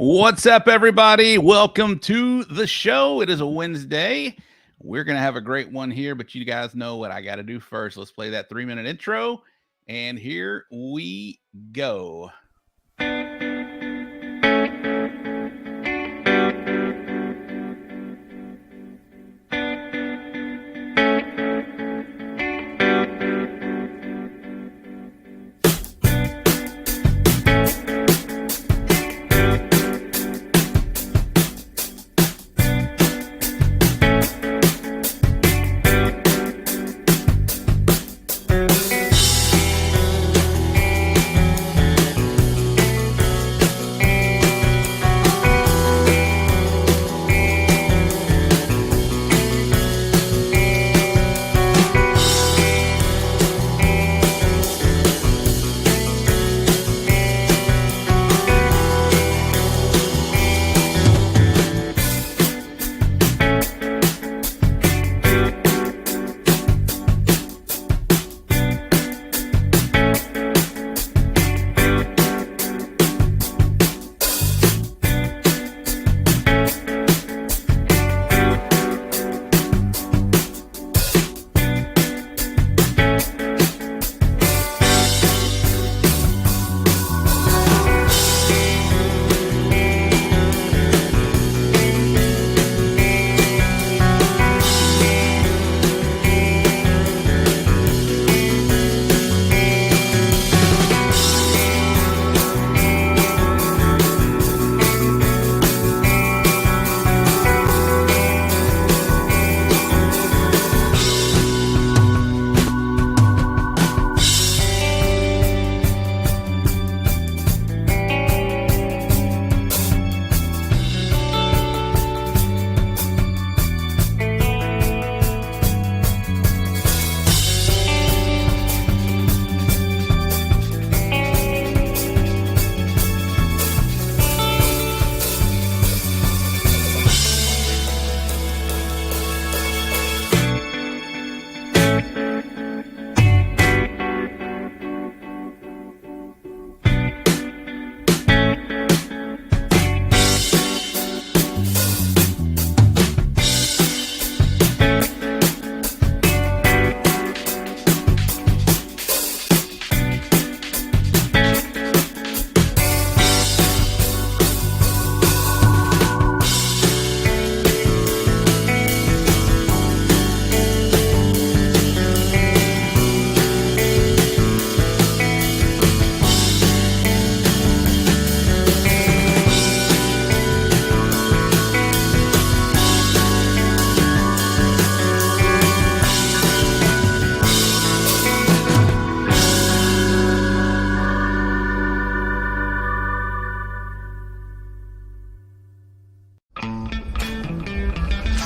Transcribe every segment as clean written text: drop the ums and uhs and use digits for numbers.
What's up, everybody? Welcome to the show. It is a Wednesday. We're going to have a great one here, but you guys know what I got to do first. Let's play that 3-minute intro, and here we go.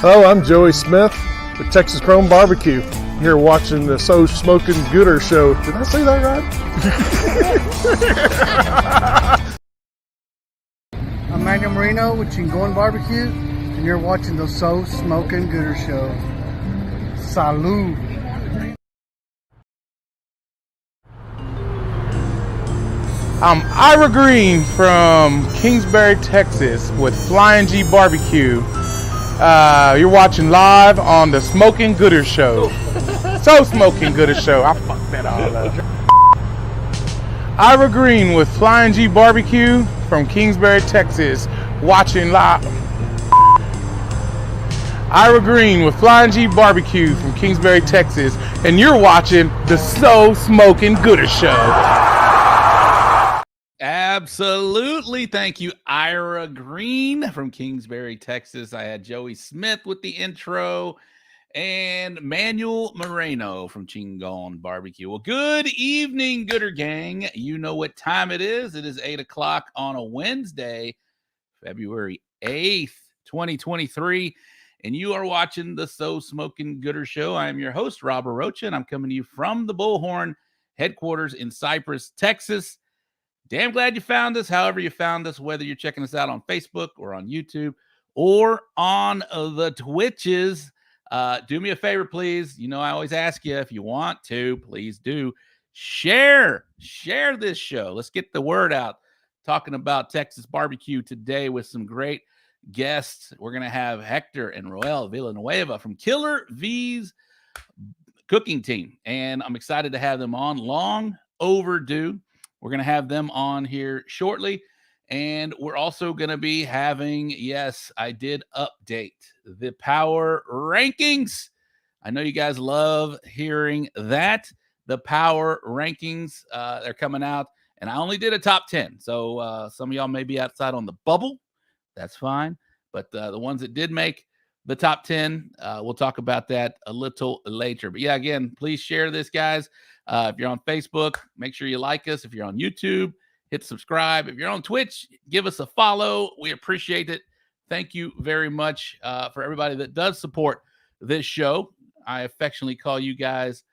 Hello, I'm Joey Smith with Texas Chrome Barbecue. I'm here watching the So Smokin' Gooder show. Did I say that right? I'm Magnum Marino with Chingon Barbecue, and you're watching the So Smokin' Gooder show. Salud. I'm Ira Green from Kingsbury, Texas with Flying G Barbecue. You're watching live on the Smokin' Gooder Show. So Smokin' Gooder Show. I fucked that all up. Ira Green with Flying G Barbecue from Kingsbury, Texas, watching live. Ira Green with Flying G Barbecue from Kingsbury, Texas, and you're watching the So Smokin' Gooder Show. Absolutely. Thank you, Ira Green from Kingsbury, Texas. I had Joey Smith with the intro and Manuel Moreno from Chingon Barbecue. Well, good evening, Gooder Gang. You know what time it is. It is 8 o'clock on a Wednesday, February 8th, 2023. And you are watching the So Smokin' Gooder Show. I am your host, Robert Rocha, and I'm coming to you from the Bullhorn headquarters in Cypress, Texas. Damn glad you found us, however you found us, whether you're checking us out on Facebook or on YouTube or on the Twitches. Do me a favor, please. You know, I always ask you, if you want to, please do share this show. Let's get the word out talking about Texas barbecue today with some great guests. We're going to have Hector and Roel Villanueva from Killer V's cooking team, and I'm excited to have them on. Long overdue. We're going to have them on here shortly, and we're also going to be having, yes, I did update the power rankings. I know you guys love hearing that. The power rankings, they're coming out, and I only did a top 10. So some of y'all may be outside on the bubble. That's fine. But the ones that did make the top 10, we'll talk about that a little later. But yeah, again, please share this, guys. If you're on Facebook, make sure you like us. If you're on YouTube, hit subscribe. If you're on Twitch, give us a follow. We appreciate it. Thank you very much for everybody that does support this show. I affectionately call you guys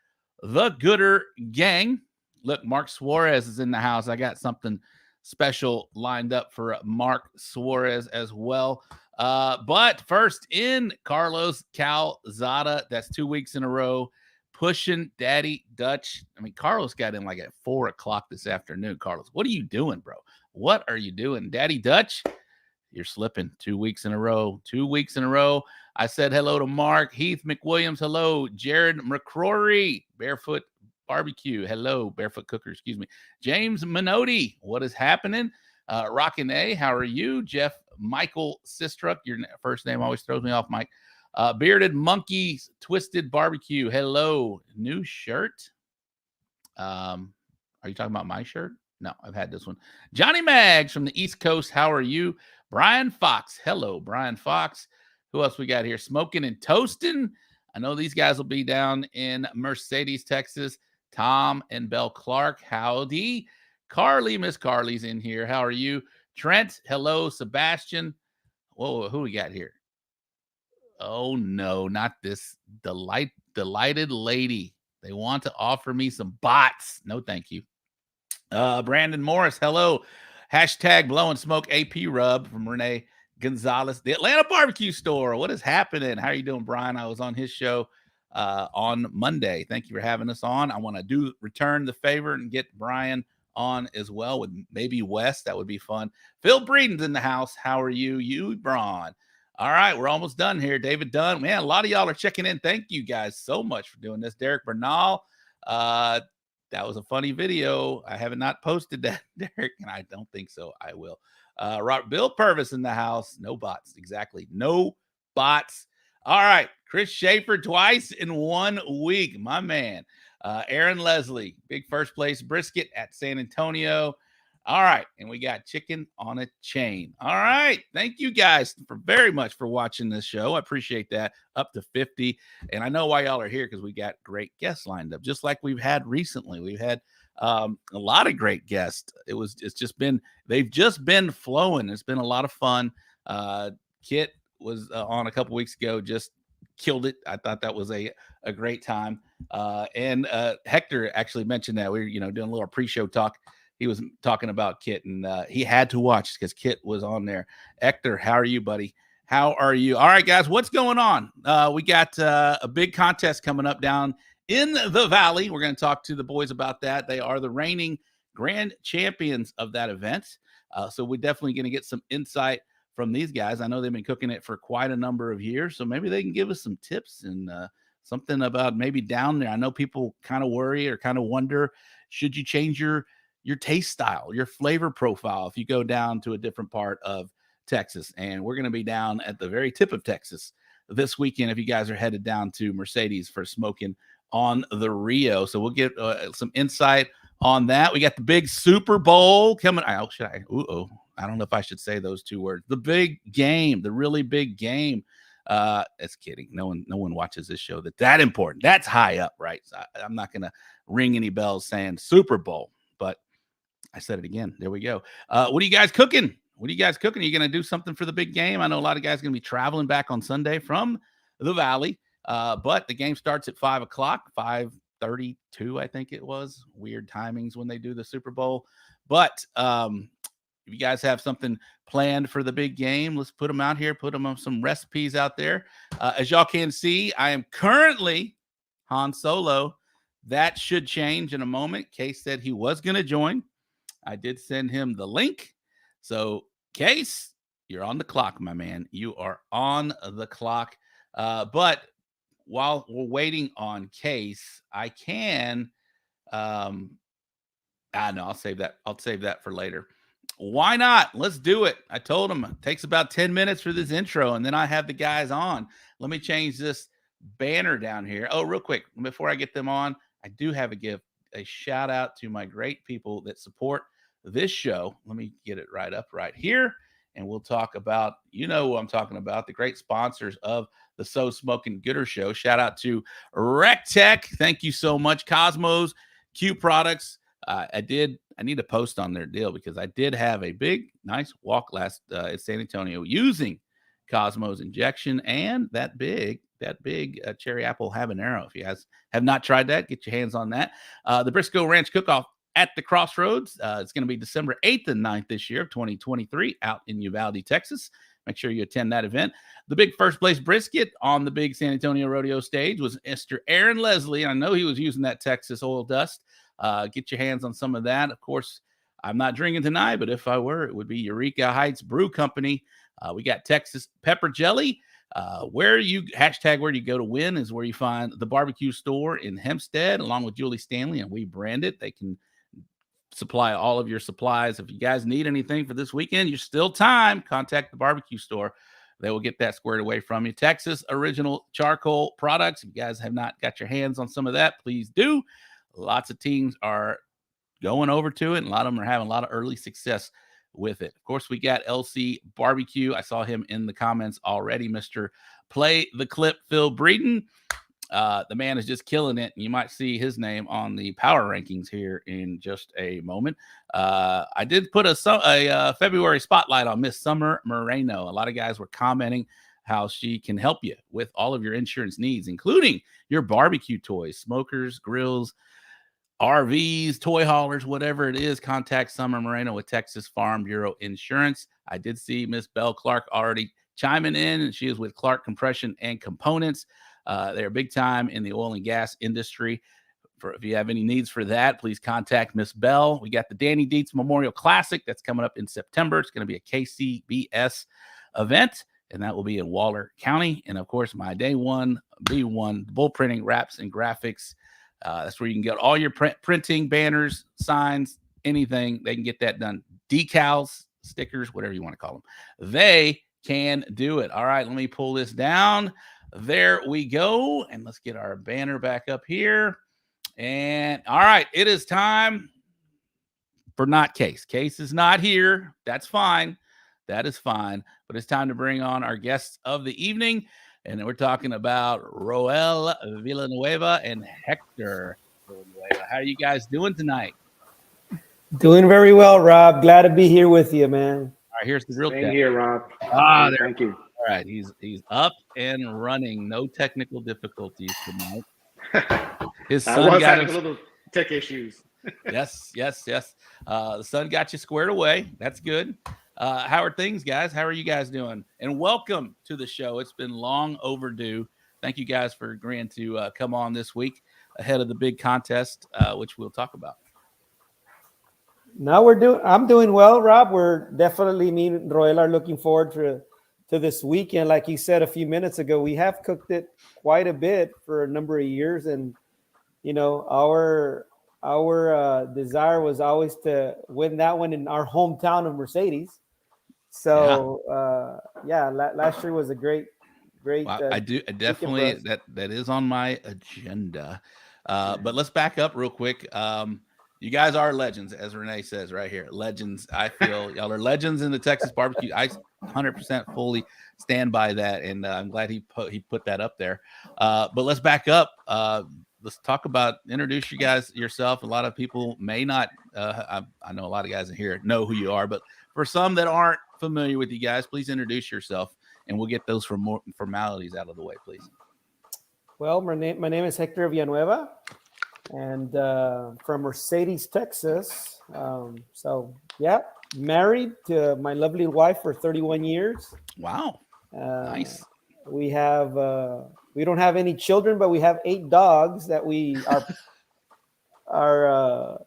the Gooder Gang. Look, Mark Suarez is in the house. I got something special lined up for Mark Suarez as well. But first in, Carlos Calzada. That's 2 weeks in a row, pushing Daddy Dutch. I mean, Carlos got in like at 4 o'clock this afternoon. Carlos, what are you doing, bro? What are you doing? Daddy Dutch, you're slipping 2 weeks in a row. 2 weeks in a row. I said hello to Mark. Heath McWilliams, hello. Jared McCrory, Barefoot Barbecue, hello. Barefoot Cooker, excuse me. James Minotti, what is happening? Rockin' A, how are you? Jeff Michael Sistruck, your first name always throws me off, Mike. Bearded Monkeys, Twisted Barbecue, hello. New shirt. Are you talking about my shirt? No, I've had this one. Johnny Maggs from the East Coast, how are you? Brian Fox, hello, Brian Fox. Who else we got here? Smoking and Toasting. I know these guys will be down in Mercedes, Texas. Tom and Belle Clark, howdy. Carly, Miss Carly's in here. How are you? Trent, hello. Sebastian. Whoa, who we got here? Oh, no, not this delighted lady. They want to offer me some bots. No, thank you. Brandon Morris, hello. Hashtag Blowing Smoke AP Rub from Renee Gonzalez. The Atlanta Barbecue Store. What is happening? How are you doing, Brian? I was on his show on Monday. Thank you for having us on. I want to return the favor and get Brian on as well with maybe Wes. That would be fun. Phil Breeden's in the house. How are you? You, Braun. All right, we're almost done here. David Dunn. Man, a lot of y'all are checking in. Thank you guys so much for doing this. Derek Bernal. That was a funny video. I haven't not posted that, Derek, and I don't think so. I will. Bill Purvis in the house. No bots. Exactly. No bots. All right. Chris Schaefer twice in 1 week. My man. Aaron Leslie. Big first place brisket at San Antonio. All right. And we got chicken on a chain. All right. Thank you guys very much for watching this show. I appreciate that. Up to 50. And I know why y'all are here, because we got great guests lined up, just like we've had recently. We've had a lot of great guests. They've just been flowing. It's been a lot of fun. Kit was on a couple weeks ago, just killed it. I thought that was a great time. And Hector actually mentioned that we were, doing a little pre-show talk. He was talking about Kit, and he had to watch because Kit was on there. Hector, how are you, buddy? How are you? All right, guys, what's going on? We got a big contest coming up down in the Valley. We're going to talk to the boys about that. They are the reigning grand champions of that event. So we're definitely going to get some insight from these guys. I know they've been cooking it for quite a number of years, so maybe they can give us some tips and something about maybe down there. I know people kind of worry or kind of wonder, should you change your taste style, your flavor profile if you go down to a different part of Texas? And we're going to be down at the very tip of Texas this weekend if you guys are headed down to Mercedes for Smokin on the Rio. So we'll get some insight on that. We got the big Super Bowl coming. I don't know if I should say those two words. The big game, the really big game. That's kidding. No one watches this show that important. That's high up, right? So I'm not going to ring any bells saying Super Bowl, but I said it again. There we go. What are you guys cooking? Are you going to do something for the big game? I know a lot of guys are going to be traveling back on Sunday from the Valley, but the game starts at 5 o'clock, 5:32, I think it was. Weird timings when they do the Super Bowl. But if you guys have something planned for the big game, let's put them out here, put them on some recipes out there. As y'all can see, I am currently Han Solo. That should change in a moment. Case said he was going to join. I did send him the link. So, Case, you're on the clock, my man. You are on the clock. But while we're waiting on Case, I can. No, I'll save that. I'll save that for later. Why not? Let's do it. I told him it takes about 10 minutes for this intro, and then I have the guys on. Let me change this banner down here. Oh, real quick, before I get them on, I do have a shout out to my great people that support this show. Let me get it right up right here, and we'll talk about, you know who I'm talking about, the great sponsors of the So Smokin' Gooder Show. Shout out to RecTech. Thank you so much. Cosmos, Q Products. I need to post on their deal because I did have a big, nice walk last at San Antonio using Cosmos injection and that big cherry apple habanero. If you guys have not tried that, get your hands on that. The Briscoe Ranch Cook-Off at the Crossroads. It's going to be December 8th and 9th this year of 2023 out in Uvalde, Texas. Make sure you attend that event. The big first place brisket on the big San Antonio rodeo stage was Mr. Aaron Leslie. I know he was using that Texas oil dust. Get your hands on some of that. Of course, I'm not drinking tonight, but if I were, it would be Eureka Heights Brew Company. We got Texas pepper jelly. Where you go to win is where you find the barbecue store in Hempstead, along with Julie Stanley, and we brand it. They can supply all of your supplies. If you guys need anything for this weekend, you're still time. Contact the barbecue store. They will get that squared away from you. Texas original charcoal products. If you guys have not got your hands on some of that, please do. Lots of teams are going over to it, and a lot of them are having a lot of early success with it. Of course, we got LC Barbecue. I saw him in the comments already, Mr. Play the Clip, Phil Breeden. The man is just killing it, and you might see his name on the power rankings here in just a moment. I did put a February spotlight on Miss Summer Moreno. A lot of guys were commenting how she can help you with all of your insurance needs, including your barbecue toys, smokers, grills, RVs, toy haulers, whatever it is. Contact Summer Moreno with Texas Farm Bureau Insurance. I did see Miss Belle Clark already chiming in, and she is with Clark Compression and Components. They're big time in the oil and gas industry. If you have any needs for that, please contact Miss Bell. We got the Danny Dietz Memorial Classic that's coming up in September. It's going to be a KCBS event, and that will be in Waller County. And of course, my day one, B1, bull printing, wraps, and graphics. That's where you can get all your printing, banners, signs, anything. They can get that done. Decals, stickers, whatever you want to call them. They can do it. All right, let me pull this down. There we go. And let's get our banner back up here. And all right, it is time for not Case. Case is not here. That's fine. That is fine. But it's time to bring on our guests of the evening. And we're talking about Roel Villanueva and Hector Villanueva. How are you guys doing tonight? Doing very well, Rob. Glad to be here with you, man. All right, here's the real Same here, Rob. Thank you. All right, he's up and running. No technical difficulties tonight. His son got having a little tech issues. Yes. The son got you squared away. That's good. How are things, guys? How are you guys doing? And welcome to the show. It's been long overdue. Thank you guys for agreeing to come on this week ahead of the big contest, which we'll talk about. Now I'm doing well, Rob. We're definitely, me and Roel are looking forward to this weekend. Like you said a few minutes ago, we have cooked it quite a bit for a number of years, and you know, our desire was always to win that one in our hometown of Mercedes. So last year was a great. Well, I definitely that is on my agenda. But let's back up real quick. You guys are legends, as Renee says right here. Legends. I feel y'all are legends in the Texas barbecue. I 100% fully stand by that, and I'm glad he put that up there. But let's back up. Let's talk about, introduce you guys yourself. A lot of people may not, I know a lot of guys in here know who you are, but for some that aren't familiar with you guys, please introduce yourself, and we'll get those formalities out of the way, please. Well, my name is Hector Villanueva, and from Mercedes, Texas. Married to my lovely wife for 31 years. Wow, nice. We have we don't have any children, but we have 8 dogs that we are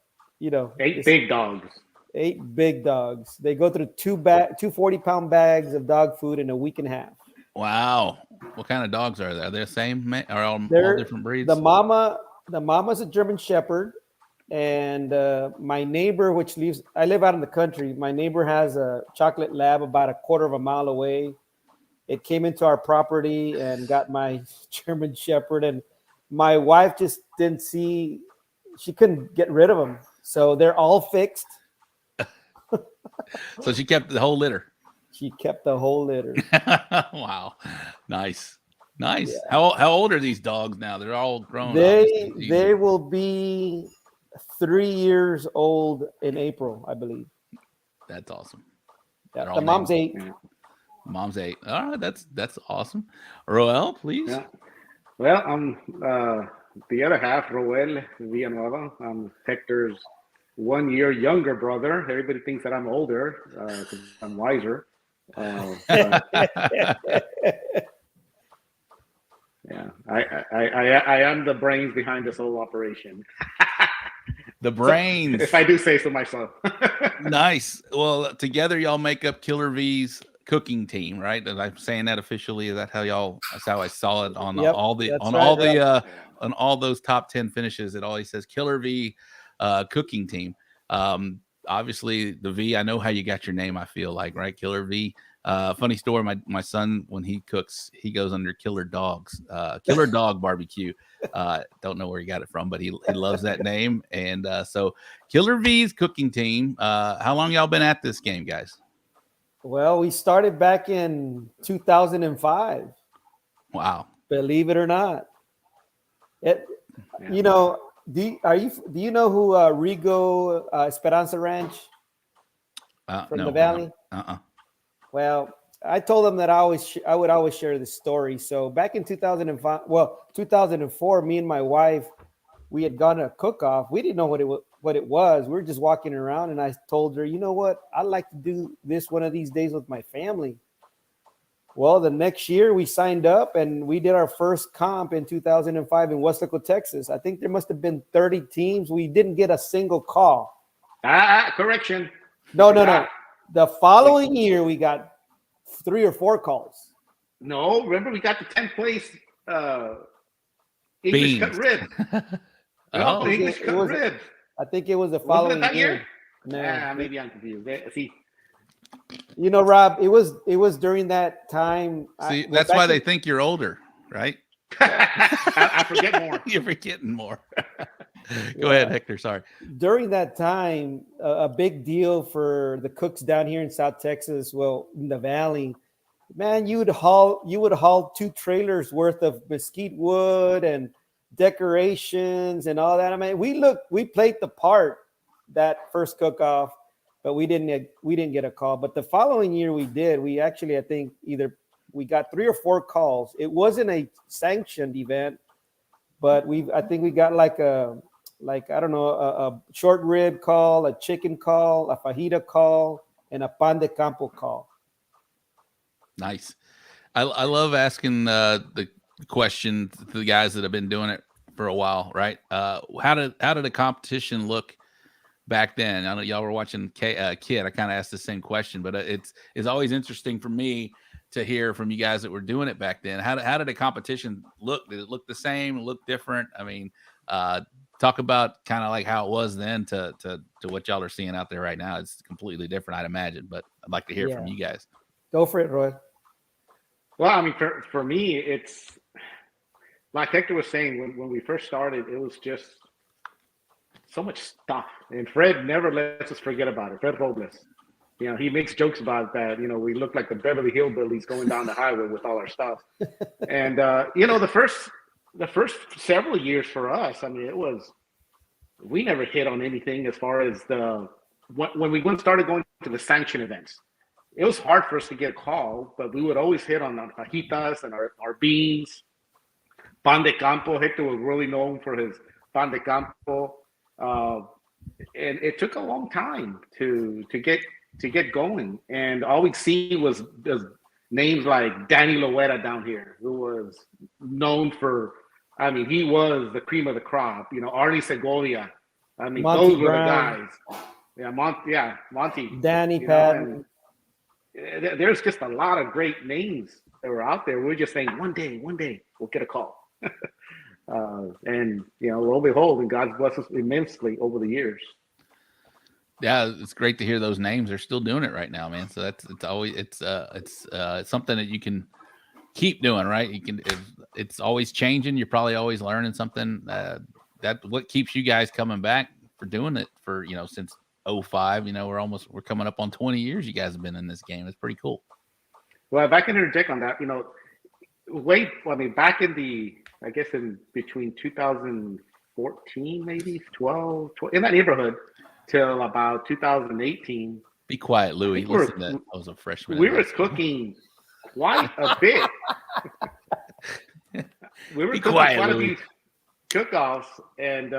8 big dogs. 8 big dogs. They go through two 40-pound bags of dog food in a week and a half. Wow. What kind of dogs are they? Are they the same? Are all They're different breeds? The mama's a German Shepherd, and my neighbor, I live out in the country. My neighbor has a chocolate lab about a quarter of a mile away. It came into our property and got my German Shepherd, and my wife just didn't see. She couldn't get rid of them, so they're all fixed. So she kept the whole litter. She kept the whole litter. Wow, nice. Yeah. How old are these dogs now? They're all grown. They will be 3 years old in April, I believe. That's awesome. Yeah, the mom's 8. Yeah. Mom's 8. All right, that's awesome. Roel, please. Yeah. Well, I'm the other half, Roel Villanueva. I'm Hector's 1 year younger brother. Everybody thinks that I'm older because I'm wiser. Yeah, I am the brains behind this whole operation. The brains, if I do say so myself. Nice. Well, together y'all make up Killer V's cooking team, right? And I'm saying that officially. That's how I saw it on on all those top 10 finishes. It always says Killer V cooking team. Obviously the V, I know how you got your name, I feel like, right? Killer V. Funny story, my son, when he cooks, he goes under Killer Dog Barbecue. Don't know where he got it from, but he loves that name. And so Killer V's cooking team. How long y'all been at this game, guys? Well, we started back in 2005. Wow. Believe it or not. You know, do you know who Rigo Esperanza Ranch from the Valley? Well, I told them that I would always share this story. So back in 2004, me and my wife, we had gone to a cook-off. We didn't know what it was. We were just walking around, and I told her, you know what? I'd like to do this one of these days with my family. Well, the next year we signed up, and we did our first comp in 2005 in Westlake, Texas. I think there must have been 30 teams. We didn't get a single call. Correction. No. The following year, we got 3 or 4 calls. No, remember we got the 10th place English cut rib. English cut rib. I think it was the following year. No, maybe I'm confused. See, you know, Rob, it was during that time. See, that's why they think you're older, right? I forget more. You're forgetting more. Go ahead, Hector. Sorry. During that time, a big deal for the cooks down here in South Texas, well, in the Valley, man, you would haul 2 trailers worth of mesquite wood and decorations and all that. I mean, we played the part that first cook-off, but we didn't get a call. But the following year we did. We actually, I think, we got 3 or 4 calls. It wasn't a sanctioned event, but I think we got a short rib call, a chicken call, a fajita call, and a pan de campo call. Nice. I love asking the question to the guys that have been doing it for a while, right? How did the competition look back then? I know y'all were watching Kid. I kind of asked the same question, but it's always interesting for me to hear from you guys that were doing it back then. How did the competition look? Did it look the same? Look different? I mean, talk about kind of like how it was then to what y'all are seeing out there right now. It's completely different, I'd imagine, but I'd like to hear from you guys. Go for it, Roy. Well, I mean, for me, it's like Hector was saying, when we first started, it was just so much stuff. And Fred never lets us forget about it. Fred Robles. You know, he makes jokes about that. You know, we look like the Beverly Hillbillies going down the highway with all our stuff. And, you know, the first several years for us, I mean, we never hit on anything as far as when we started going to the sanction events. It was hard for us to get a call, but we would always hit on our fajitas and our beans. Pan de campo. Hector was really known for his pan de campo. And it took a long time to get going. And all we'd see was names like Danny Loera down here, who was known for, I mean, he was the cream of the crop. You know, Arnie Segovia. I mean, Monty those were Brown. the guys. Monty. Danny you know, Patton. and there's just a lot of great names that were out there. We're just saying one day we'll get a call. And lo and behold, and God's blessed us immensely over the years. Yeah, it's great to hear those names. They're still doing it right now, man. So it's something that you can keep doing, right? It's always changing. You're probably always learning something. That what keeps you guys coming back for doing it for since 05. We're coming up on 20 years. You guys have been in this game. It's pretty cool. Well, if I can interject on that, back in between 2014, maybe 12, in that neighborhood, till about 2018. Be quiet, Louis. Listen, I was a freshman. We were cooking quite a bit. We were cooking quite a few cook-offs, and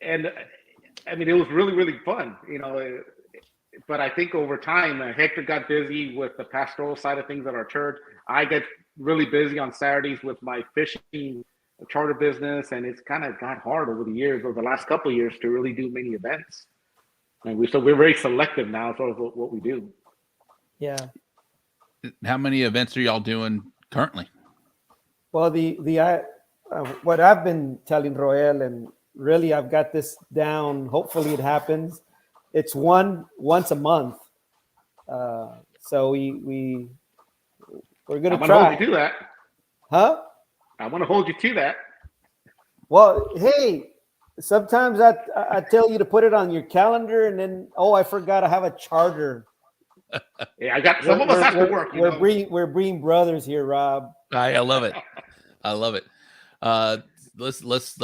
it was really, really fun, But I think over time, Hector got busy with the pastoral side of things at our church. I get really busy on Saturdays with my fishing charter business, and it's kind of got hard over the last couple of years, to really do many events. And we're very selective now, sort of what we do. Yeah. How many events are y'all doing currently? Well, what I've been telling Roel, and really I've got this down. Hopefully it happens. It's once a month. So we're gonna try. I'm gonna hold you to that. Huh? I want to hold you to that. Well, hey, sometimes I tell you to put it on your calendar, and then I forgot I have a charter. Yeah, I got some of us have to work. We're breeding brothers here, Rob. I love it. I love it. Let's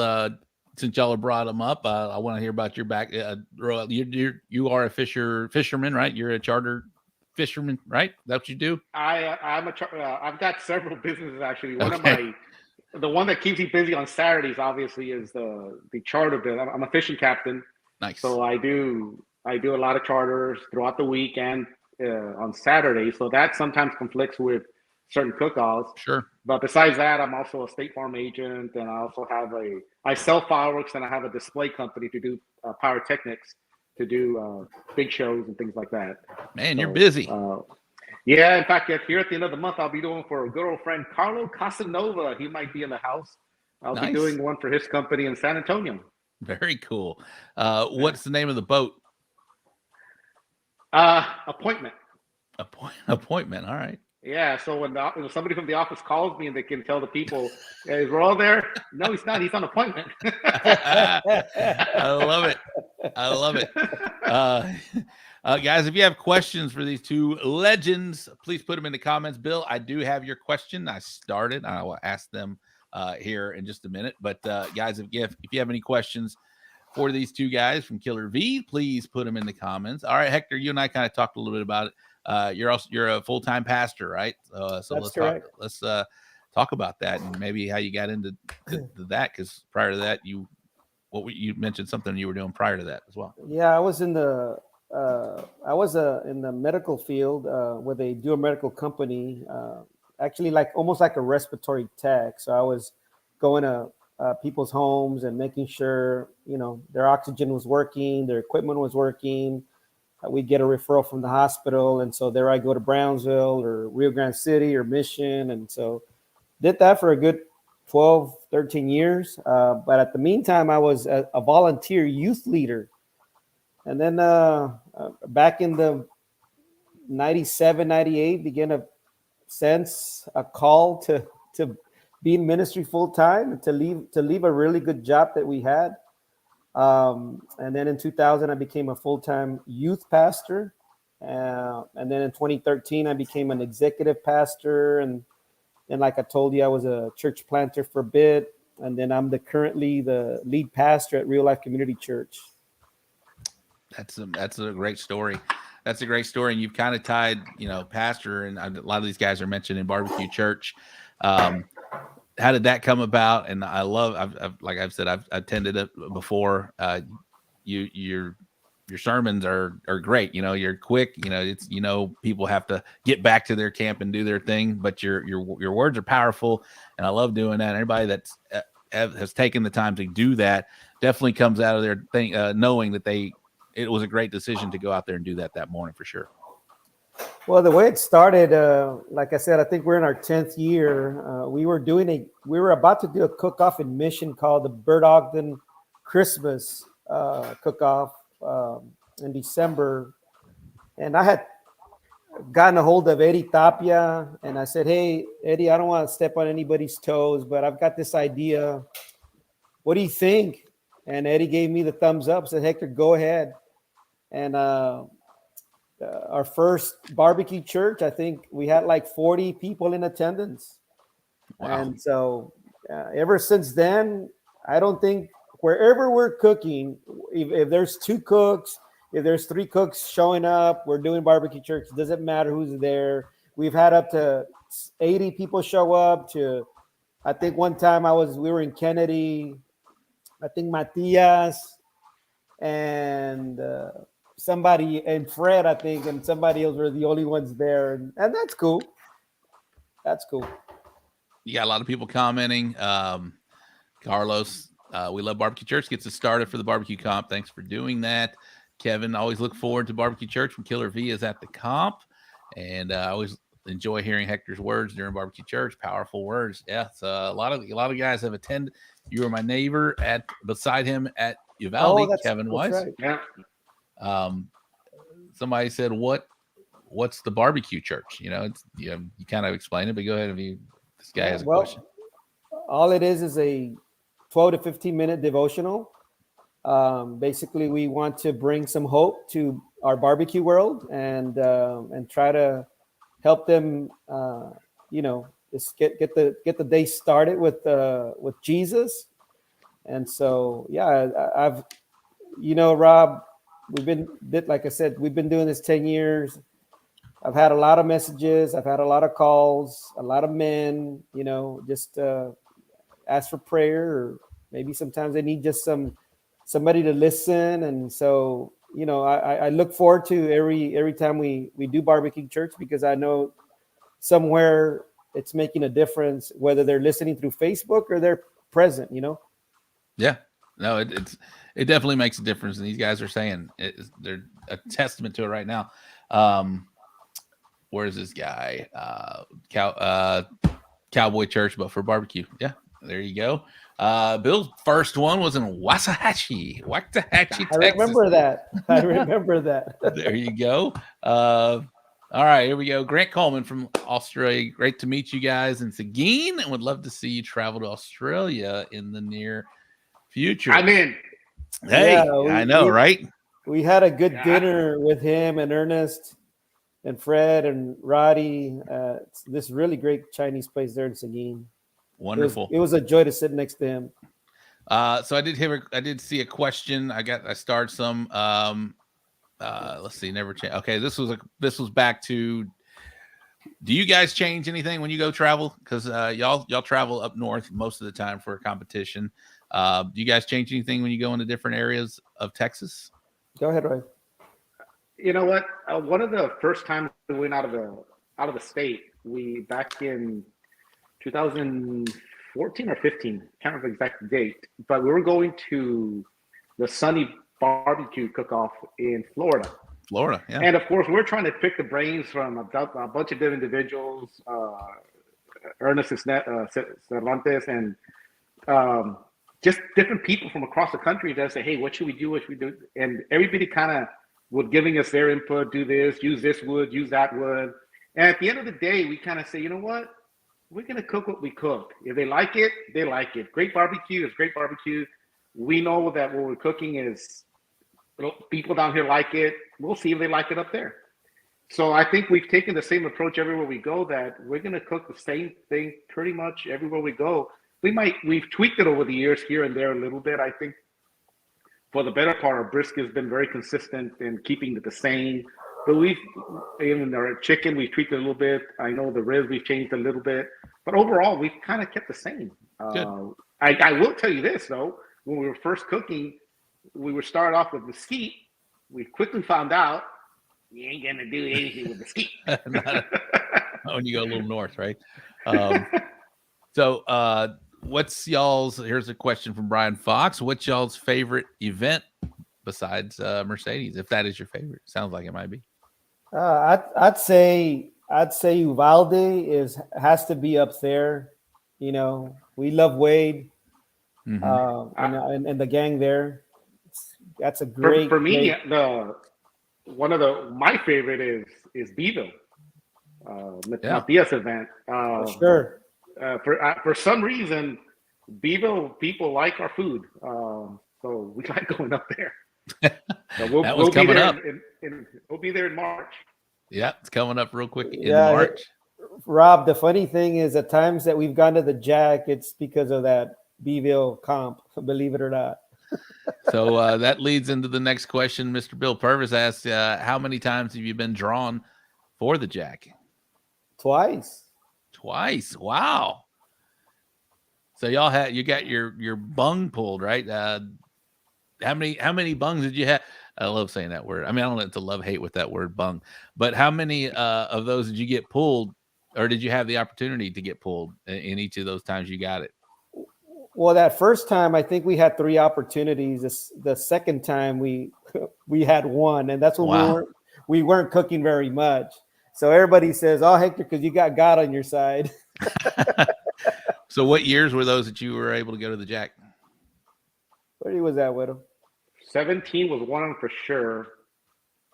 since y'all have brought them up, I want to hear about your back. Roel, you are a fisherman, right? You're a charter fisherman, right? That's what you do. I've got several businesses actually. The one that keeps me busy on Saturdays, obviously, is the charter business. I'm a fishing captain. Nice. So I do a lot of charters throughout the week and on Saturday. So that sometimes conflicts with certain cook-offs. Sure. But besides that, I'm also a State Farm agent, and I also I sell fireworks, and I have a display company to do pyrotechnics, to do big shows and things like that. Man, you're busy. Yeah, in fact, here at the end of the month, I'll be doing for a good old friend, Carlo Casanova. He might be in the house. I'll be doing one for his company in San Antonio. Very cool. What's the name of the boat? Appointment. Appointment. All right. Yeah, so when somebody from the office calls me and they can tell the people, is Roel there? No, he's not. He's on appointment. I love it. Guys, if you have questions for these two legends, please put them in the comments. Bill, I do have your question. I will ask them here in just a minute. But guys, if you have any questions for these two guys from Killer V, please put them in the comments. All right, Hector, you and I kind of talked a little bit about it. You're a full-time pastor, right? So let's talk about that, and maybe how you got into that, because prior to that, you mentioned something you were doing prior to that as well. Yeah, I was in the medical field where they do a medical company, actually almost like a respiratory tech. So I was going to people's homes and making sure their oxygen was working, their equipment was working. We get a referral from the hospital, and so there I go to Brownsville or Rio Grande City or Mission, and so did that for a good 12, 13 years. But at the meantime, I was a volunteer youth leader. And then back in the 97, 98, began to sense a call to be in ministry full time and to leave a really good job that we had. And then in 2000, I became a full-time youth pastor. And then in 2013, I became an executive pastor. And like I told you, I was a church planter for a bit. And then I'm currently the lead pastor at Real Life Community Church. That's a great story. That's a great story. And you've kind of tied, pastor, and a lot of these guys are mentioned in Barbecue Church. How did that come about? And I love, like I've said, I've attended it before. Your sermons are great. You're quick. It's people have to get back to their camp and do their thing, but your words are powerful, and I love doing that. Anybody that's has taken the time to do that definitely comes out of their thing knowing that they it was a great decision to go out there and do that morning for sure. Well, the way it started, like I said, I think we're in our 10th year. We were about to do a cook-off in Mission called the Bird Ogden Christmas cook-off in December. And I had gotten a hold of Eddie Tapia, and I said, hey, Eddie, I don't want to step on anybody's toes, but I've got this idea. What do you think? And Eddie gave me the thumbs up, said, Hector, go ahead. And our first barbecue church, I think we had like 40 people in attendance. Wow. And so ever since then, I don't think wherever we're cooking, if there's 2 cooks, if there's 3 cooks showing up, we're doing barbecue church. It doesn't matter who's there. We've had up to 80 people show up. I think one time we were in Kennedy. I think Matias and somebody and Fred, I think, and somebody else were the only ones there, and that's cool. That's cool. You got a lot of people commenting. Carlos, we love barbecue church. Gets us started for the barbecue comp. Thanks for doing that. Kevin, always look forward to barbecue church from Killer V is at the comp, and I always enjoy hearing Hector's words during barbecue church. Powerful words. Yeah, it's a lot of guys have attended. You were my neighbor beside him at Uvalde. Kevin was. Right. Yeah. Somebody said, "What's the barbecue church?" You kind of explain it, but go ahead if this guy has a question. All it is a 12 to 15 minute devotional. Basically, we want to bring some hope to our barbecue world and try to help them, just get the day started with Jesus. And so, yeah, Rob, like I said, we've been doing this 10 years. I've had a lot of messages. I've had a lot of calls, a lot of men, just ask for prayer, or maybe sometimes they need just somebody to listen. And so, I look forward to every time we do barbecue church, because I know somewhere it's making a difference, whether they're listening through Facebook or they're present, Yeah, no, it definitely makes a difference. And these guys are saying they're a testament to it right now. Where's this guy? Cowboy church, but for barbecue. Yeah, there you go. Bill's first one was in Waxahachie, Texas. I remember that. There you go. All right, here we go. Grant Coleman from Australia. Great to meet you guys in Seguin, and would love to see you travel to Australia in the near future. I'm in. Hey, I know, right? We had a good dinner with him and Ernest and Fred and Roddy. It's this really great Chinese place there in Seguin. Wonderful. It was a joy to sit next to him. So I did see a question. I started some. Let's see. Never change. Okay, this was back to. Do you guys change anything when you go travel? Because y'all travel up north most of the time for a competition. Do you guys change anything when you go into different areas of Texas? Go ahead, Roy. You know what? One of the first times we went out of the state, we back in 2014 or 15, can't remember the exact date, but we were going to the Sunny Barbecue Cook-Off in Florida. Yeah. And of course, we're trying to pick the brains from a bunch of different individuals, Ernest Cervantes, and just different people from across the country that say, hey, what should we do? What should we do? And everybody kind of was giving us their input, do this, use this wood, use that wood. And at the end of the day, we kind of say, you know what? We're going to cook what we cook. If they like it, they like it. Great barbecue is great barbecue. We know that what we're cooking is, people down here like it. We'll see if they like it up there. So I think we've taken the same approach everywhere we go, that we're going to cook the same thing pretty much everywhere we go. We've tweaked it over the years here and there a little bit. I think for the better part, our brisket has been very consistent in keeping it the same. But even our chicken, we tweaked it a little bit. I know the ribs, we've changed a little bit. But overall, we've kind of kept the same. I will tell you this, though. When we were first cooking, we would start off with mesquite. We quickly found out you ain't going to do anything with mesquite. When you go a little north, right? What's y'all's, here's a question from Brian Fox. What's y'all's favorite event besides Mercedes, if that is your favorite? Sounds like it might be. I'd say Uvalde has to be up there. You know, we love Wade and the gang there. That's a great. For me, great, my favorite is Beeville, Yeah. Matias event. for sure. For some reason, Beeville people like our food, so we like going up there. So That was coming up. We'll be there in March. Yeah, it's coming up real quick in Yeah, March. Rob, the funny thing is, at times that we've gone to the Jack, it's because of that Beeville comp. Believe it or not. So that leads into the next question. Mr. Bill Purvis asks, how many times have you been drawn for the Jack? Twice. Twice. Wow. So you got your bung pulled, right? How many bungs did you have? I love saying that word. I mean, I don't know to love hate with that word bung, but how many of those did you get pulled, or did you have the opportunity to get pulled in each of those times you got it? Well, that first time, I think we had 3 opportunities. The second time we had 1, and that's when Wow. we weren't cooking very much. So everybody says, "Oh, Hector, because you got God on your side." So what years were those that you were able to go to the Jack? What year was that, Widow? 17 was one of them for sure,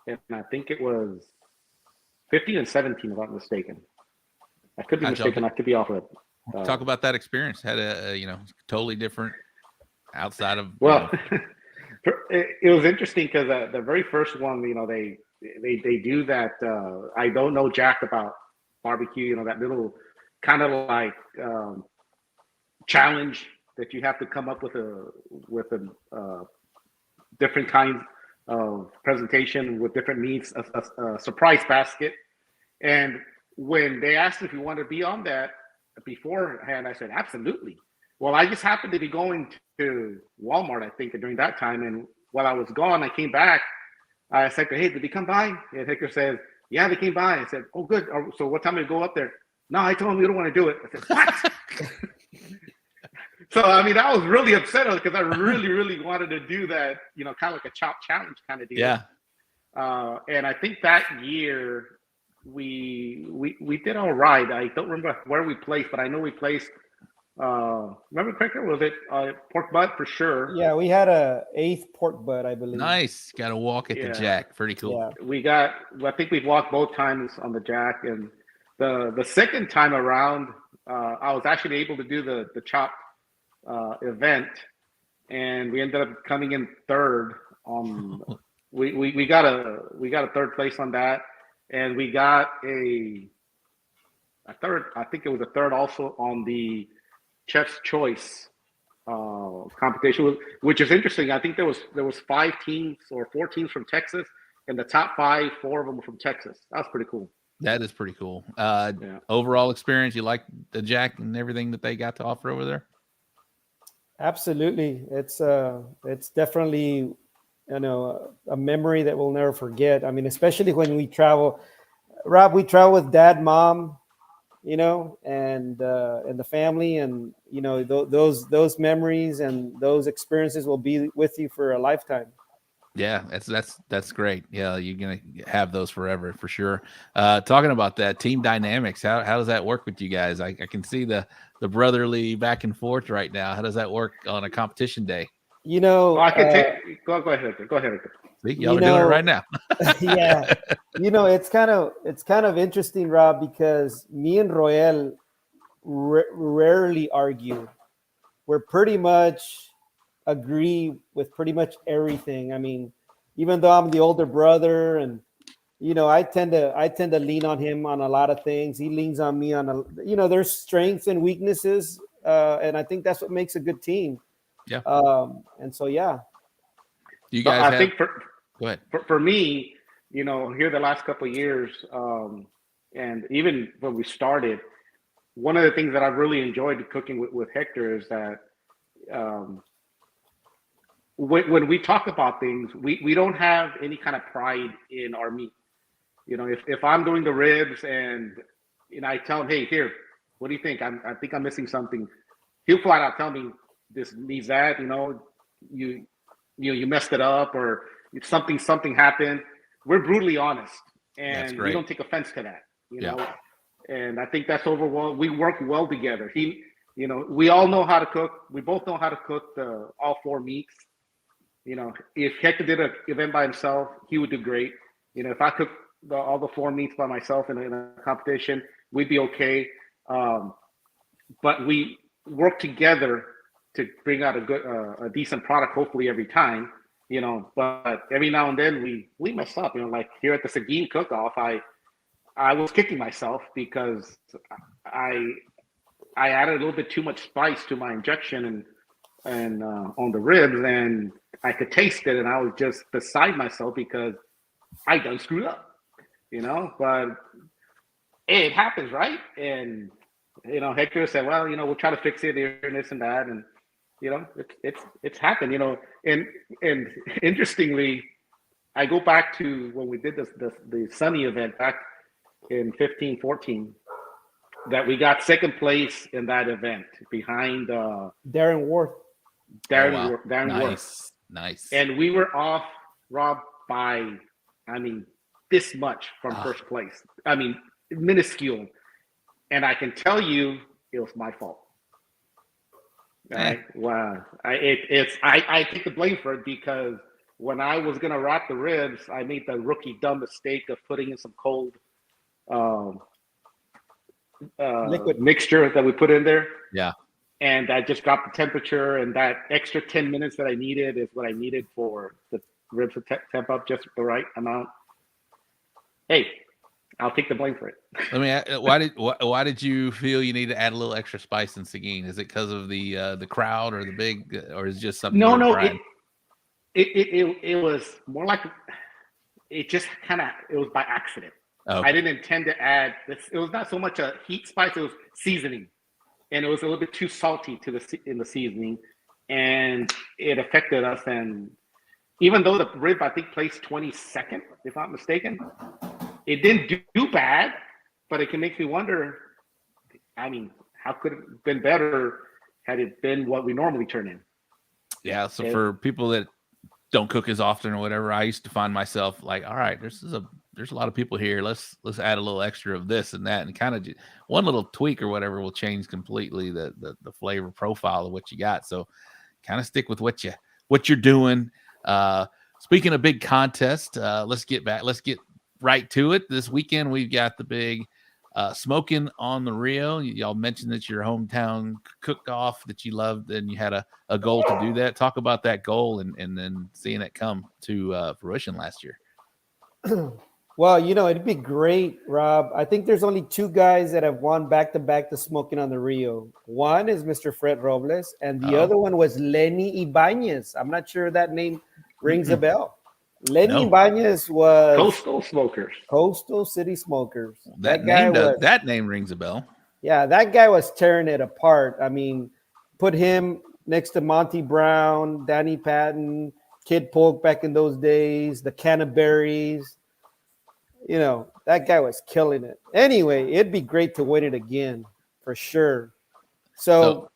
and I think it was 15 and 17, if I'm not mistaken. I could be mistaken. I could be off of it. Talk about that experience. Had a totally different outside of well. It was interesting because the very first one, they do that. I don't know jack about barbecue. That little kind of like challenge that you have to come up with a different kinds of presentation with different meats, a surprise basket. And when they asked if you wanted to be on that beforehand, I said absolutely. Well, I just happened to be going to Walmart, I think, during that time, and while I was gone, I came back. I said, "Hey, did they come by?" And Hector says, "Yeah, they came by." I said, "Oh, good. So what time do we go up there?" "No, I told them we don't want to do it." I said, "What?" So I mean, I was really upset because I really, really wanted to do that. Kind of like a chop challenge kind of deal. Yeah. And I think that year we did all right. I don't remember where we placed, but I know we placed. Remember, Cracker? Was it pork butt for sure? Yeah, we had a 8th pork butt, I believe. Nice. Got to walk at the Jack. Pretty cool. Yeah. I think we walked both times on the Jack, and the second time around, I was actually able to do the chop event, and we ended up coming in third on. we got a third place on that, and we got a third. I think it was a third also on the Chef's Choice competition, which is interesting. I think there was 5 teams or 4 teams from Texas, and the top 5, 4 of them were from Texas. That was pretty cool. That is pretty cool. Overall experience, you like the Jack and everything that they got to offer over there? Absolutely. It's definitely a memory that we'll never forget. I mean, especially when we travel. Rob, we travel with Dad, Mom, and the family, and those memories and those experiences will be with you for a lifetime. Yeah, that's great. Yeah, you're gonna have those forever for sure. Talking about that team dynamics, how does that work with you guys? I can see the brotherly back and forth right now. How does that work on a competition day? I can take. Go ahead. Go ahead. See, y'all are doing it right now. Yeah, it's kind of interesting, Rob, because me and Roel rarely argue. We're pretty much agree with pretty much everything. I mean, even though I'm the older brother, and I tend to lean on him on a lot of things. He leans on me on there's strengths and weaknesses, and I think that's what makes a good team. Yeah. And so yeah. You guys think go ahead. For me, here the last couple of years, and even when we started, one of the things that I've really enjoyed cooking with Hector is that when we talk about things, we don't have any kind of pride in our meat. If I'm doing the ribs and I tell him, "Hey, here, what do you think? I think I'm missing something," he'll flat out tell me, "This needs that." You you messed it up or something happened, we're brutally honest, and we don't take offense to that. You know, and I think that's overall. We work well together. We all know how to cook. We both know how to cook all 4 meats. You know, if Hector did an event by himself, he would do great. You know, if I cooked all the 4 meats by myself in a competition, we'd be okay. But we work together to bring out a decent product, hopefully every time. You know, but every now and then we mess up. You know, like here at the Seguin cook-off, I was kicking myself because I added a little bit too much spice to my injection and on the ribs, and I could taste it, and I was just beside myself because I done screwed up, you know. But hey, it happens, right? And you know, Hector said, well, you know, we'll try to fix it here and this and that, and you know, it's happened, you know. And interestingly, I go back to when we did the Sunny event back in 15-14, that we got second place in that event behind Darren Worth. Darren Nice. Worth. Nice. And we were off, Rob, by, I mean, this much from first place. I mean, minuscule. And I can tell you, it was my fault. Right? Wow. I take the blame for it because when I was gonna wrap the ribs, I made the rookie dumb mistake of putting in some cold liquid mixture that we put in there. Yeah. And I just dropped the temperature, and that extra 10 minutes that I needed is what I needed for the ribs to temp up just the right amount. Hey, I'll take the blame for it. Let me ask, why did you feel you need to add a little extra spice in Seguin? Is it because of the crowd or the big, or is it just something? No, it was more like it just it was by accident. Okay. I didn't intend to add this. It was not so much a heat spice; it was seasoning, and it was a little bit too salty in the seasoning, and it affected us. And even though the rib, I think, placed 22nd, if I'm not mistaken, it didn't do bad, but it can make me wonder. I mean, how could it have been better had it been what we normally turn in? Yeah. So for people that don't cook as often or whatever, I used to find myself like, all right, there's a lot of people here. Let's add a little extra of this and that, and kind of one little tweak or whatever will change completely the flavor profile of what you got. So kind of stick with what you're doing. Speaking of big contest, let's get right to it. This weekend we've got the big Smokin on the Rio. Y'all mentioned that your hometown cook-off that you loved, and you had a goal to do that. Talk about that goal and then seeing it come to fruition last year. Well, you know, it'd be great, Rob. I think there's only 2 guys that have won back-to-back the Smokin on the Rio. One is Mr. Fred Robles, and the other one was Lenny Ibanez. I'm not sure that name rings a bell. Lenny Ibanez was Coastal City Smokers. That name rings a bell. Yeah, that guy was tearing it apart. I mean, put him next to Monty Brown, Danny Patton, Kid Polk back in those days, the Canterburies. You know, that guy was killing it. Anyway, it'd be great to win it again for sure. So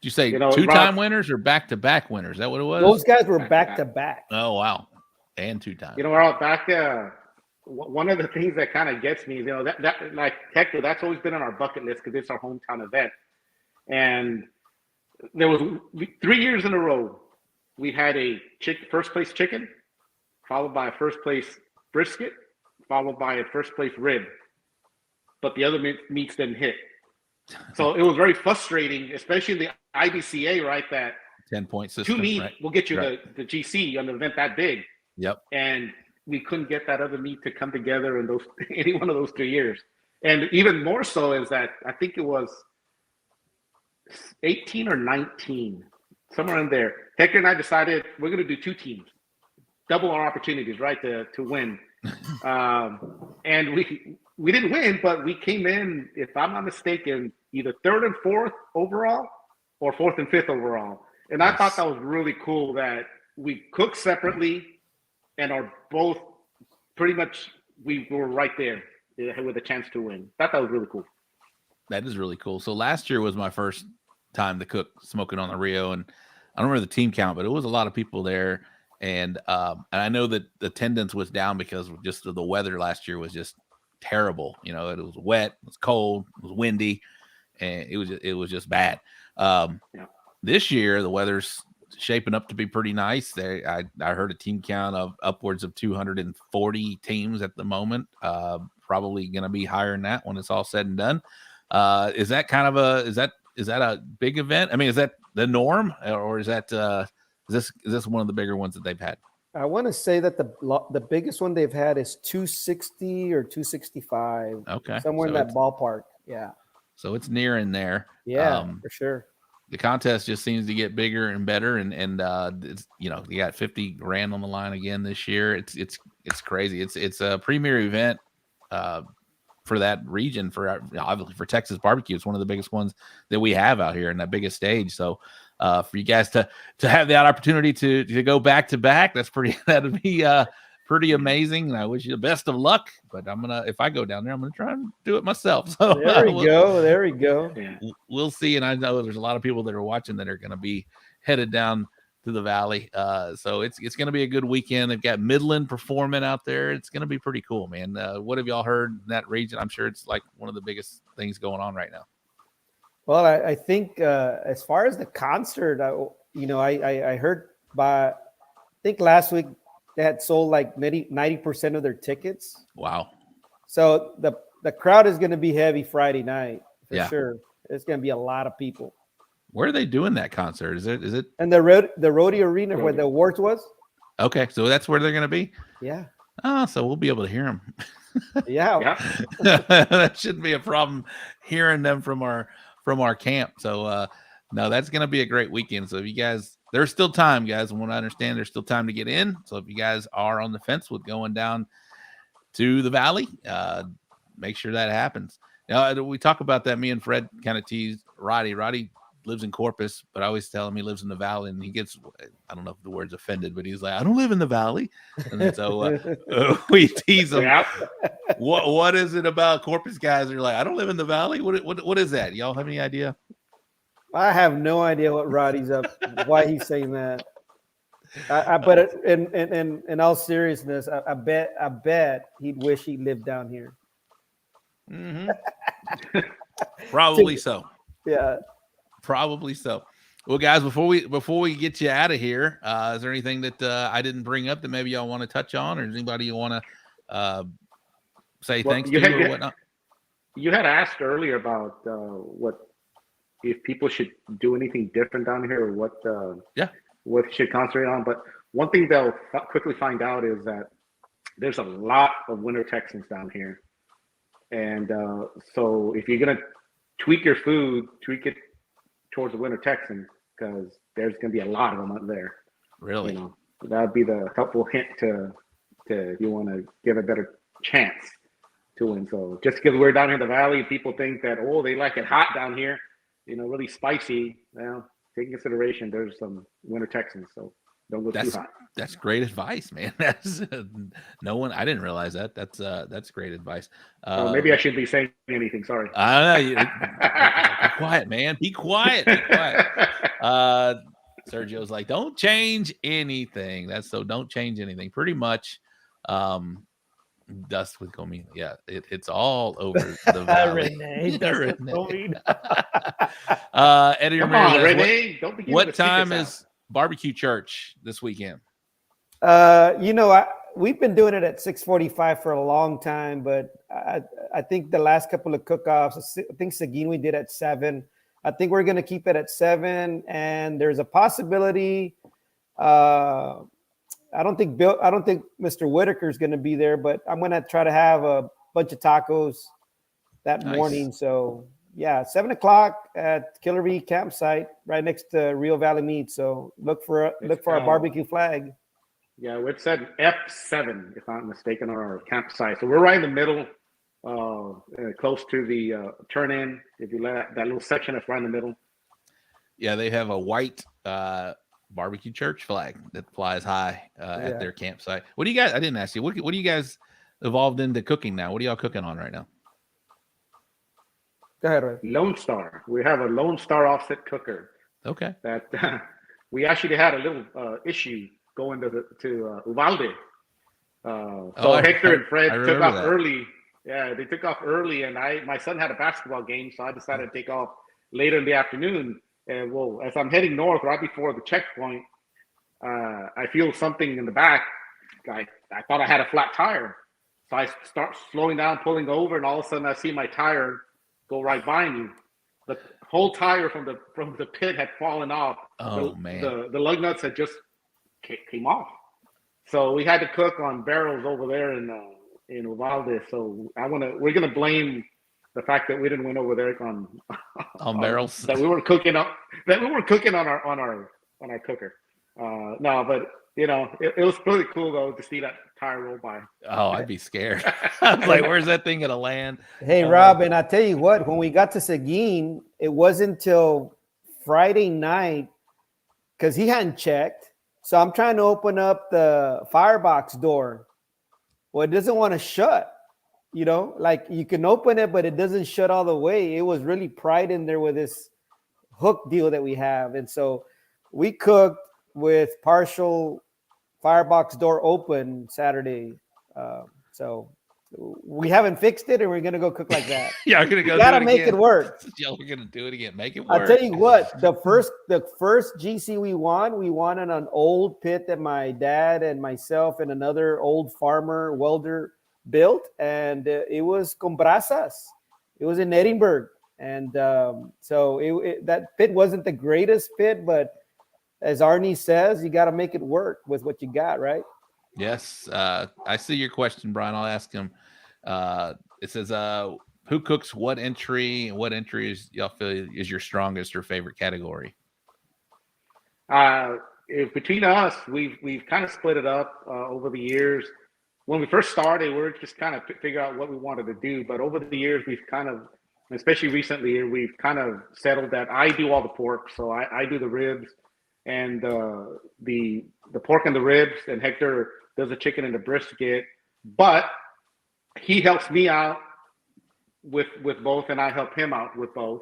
did you say 2-time winners or back-to-back winners? Is that what it was? Those guys were back-to-back. Oh, wow. And 2 times. You know, we're all back there. One of the things that kind of gets me, you know, that like Hector, that's always been on our bucket list because it's our hometown event. And there was 3 years in a row, we had a first place chicken, followed by a first place brisket, followed by a first place rib. But the other meats didn't hit. So it was very frustrating, especially in the IBCA, right? That 10-point system. 2 meat will get you the GC on an event that big. Yep. And we couldn't get that other meat to come together in any one of those 3 years. And even more so is that I think it was 18 or 19, somewhere in there. Hector and I decided we're going to do 2 teams, double our opportunities, right, to win. And we didn't win, but we came in, if I'm not mistaken, either 3rd and 4th overall or 4th and 5th overall. And I thought that was really cool that we cooked separately and are both pretty much, we were right there with a chance to win. I thought that was really cool. That is really cool. So last year was my first time to cook Smokin on the Rio, and I don't remember the team count, but it was a lot of people there. And I know that the attendance was down because just the weather last year was just terrible. You know, it was wet, it was cold, it was windy, and it was just bad. This year the weather's shaping up to be pretty nice. I heard a team count of upwards of 240 teams at the moment. Probably going to be higher than that when it's all said and done. Is that kind of is that a big event? I mean, is that the norm, or is that is this one of the bigger ones that they've had? I want to say that the biggest one they've had is 260 or 265. Okay, somewhere in that ballpark. Yeah. So it's near in there. Yeah, for sure. The contest just seems to get bigger and better, and it's, you know, you got 50 grand on the line again this year. It's crazy. It's a premier event for that region, obviously for Texas barbecue. It's one of the biggest ones that we have out here, and that biggest stage. So for you guys to have that opportunity to go back to back, that'd be pretty amazing. And I wish you the best of luck. But if I go down there, I'm gonna try and do it myself. So there we go. There we go. We'll see. And I know there's a lot of people that are watching that are going to be headed down to the valley. So it's going to be a good weekend. They've got Midland performing out there. It's going to be pretty cool, man. What have y'all heard in that region? I'm sure it's like one of the biggest things going on right now. Well, I think as far as the concert, I heard I think last week they had sold like 90% of their tickets. Wow. So the crowd is going to be heavy Friday night for sure. It's going to be a lot of people. Where are they doing that concert? Is it? And the rodeo arena where the awards was. Okay, so that's where they're going to be. Yeah. Oh, so we'll be able to hear them. Yeah. That shouldn't be a problem hearing them from our camp. So no, that's going to be a great weekend. So if you guys, there's still time, guys. And what I understand, there's still time to get in. So if you guys are on the fence with going down to the valley, make sure that happens. Now, we talk about that. Me and Fred kind of tease Roddy. Roddy lives in Corpus, but I always tell him he lives in the valley, and he gets, I don't know if the word's offended, but he's like, I don't live in the valley. And so we tease him. Yep. What is it about Corpus guys? They're like, I don't live in the valley. What is that? Y'all have any idea? I have no idea what Roddy's up, why he's saying that. But in all seriousness, I bet he'd wish he lived down here. Mm-hmm. Probably so. Yeah. Probably so. Well, guys, before we get you out of here, is there anything that I didn't bring up that maybe y'all want to touch on, or is anybody you want to say thanks to or whatnot? You had asked earlier about what if people should do anything different down here, or what should concentrate on. But one thing they'll quickly find out is that there's a lot of winter Texans down here, and so if you're gonna tweak your food, tweak it towards the winter Texan, because there's going to be a lot of them out there. Really? You know, that'd be the helpful hint to if you want to give a better chance to win. So just because we're down here in the valley, people think that, oh, they like it hot down here, you know, really spicy. Well, take into consideration there's some winter Texans, so don't go too hot. That's great advice, man. That's I didn't realize that. That's great advice. Maybe I shouldn't be saying anything. Sorry. I don't know. Be quiet, man. Be quiet. Be quiet. Sergio's like, don't change anything. Don't change anything. Pretty much, dust with comida. Yeah, it's all over the valley. Renee. Eddie Come on, Renee. Don't begin. What time is barbecue church this weekend? We've been doing it at 6:45 for a long time, but I think the last couple of cook-offs, I think Seguin we did at 7. I think we're going to keep it at 7, and there's a possibility. I don't think Mr. Whitaker is going to be there, but I'm going to try to have a bunch of tacos that morning. So yeah, 7:00 at Killer Bee campsite, right next to Rio Valley Meat. So look for our barbecue flag. Yeah, it said F7, if I'm not mistaken, on our campsite. So we're right in the middle, close to the turn-in. If you let that little section that's right in the middle. Yeah, they have a white barbecue church flag that flies high at their campsite. What do you guys? I didn't ask you. What do you guys evolved into cooking now? What are y'all cooking on right now? Go ahead, Ray. Lone Star. We have a Lone Star offset cooker. Okay. That we actually had a little issue going to Uvalde. Hector and Fred took off early. Yeah, they took off early, and my son had a basketball game, so I decided to take off later in the afternoon. And well, as I'm heading north, right before the checkpoint, I feel something in the back. I thought I had a flat tire, so I start slowing down, pulling over, and all of a sudden I see my tire go right by me. The whole tire from the pit had fallen off. Oh man! The lug nuts had just came off. So we had to cook on barrels over there in Uvalde. So we're gonna blame the fact that we didn't win over there on barrels, that we were cooking on our cooker. No, but it was really cool though to see that tire roll by. Oh, I'd be scared. I was like, where's that thing gonna land? Hey, Rob, and I tell you what, when we got to Seguin, it wasn't until Friday night because he hadn't checked. So I'm trying to open up the firebox door. Well, it doesn't want to shut. Like you can open it, but it doesn't shut all the way. It was really pried in there with this hook deal that we have. And so we cooked with partial firebox door open Saturday. So we haven't fixed it, and we're gonna go cook like that. Yeah, we're gonna go. Gotta make it work. Yeah, we're gonna do it again. Make it work. I'll tell you what. The first GC we won in an old pit that my dad and myself and another old farmer welder built, and it was con brasas. It was in Edinburgh, and so that pit wasn't the greatest pit, but as Arnie says, you got to make it work with what you got, right? Yes. I see your question, Brian. I'll ask him. It says, who cooks what entry, and what entry y'all feel is your strongest or favorite category? Between us, we've kind of split it up over the years. When we first started, we were just kind of figure out what we wanted to do. But over the years, we've kind of, especially recently, we've kind of settled that I do all the pork. So I do the ribs and the pork and the ribs, and Hector does the chicken and the brisket. But he helps me out with both, and I help him out with both.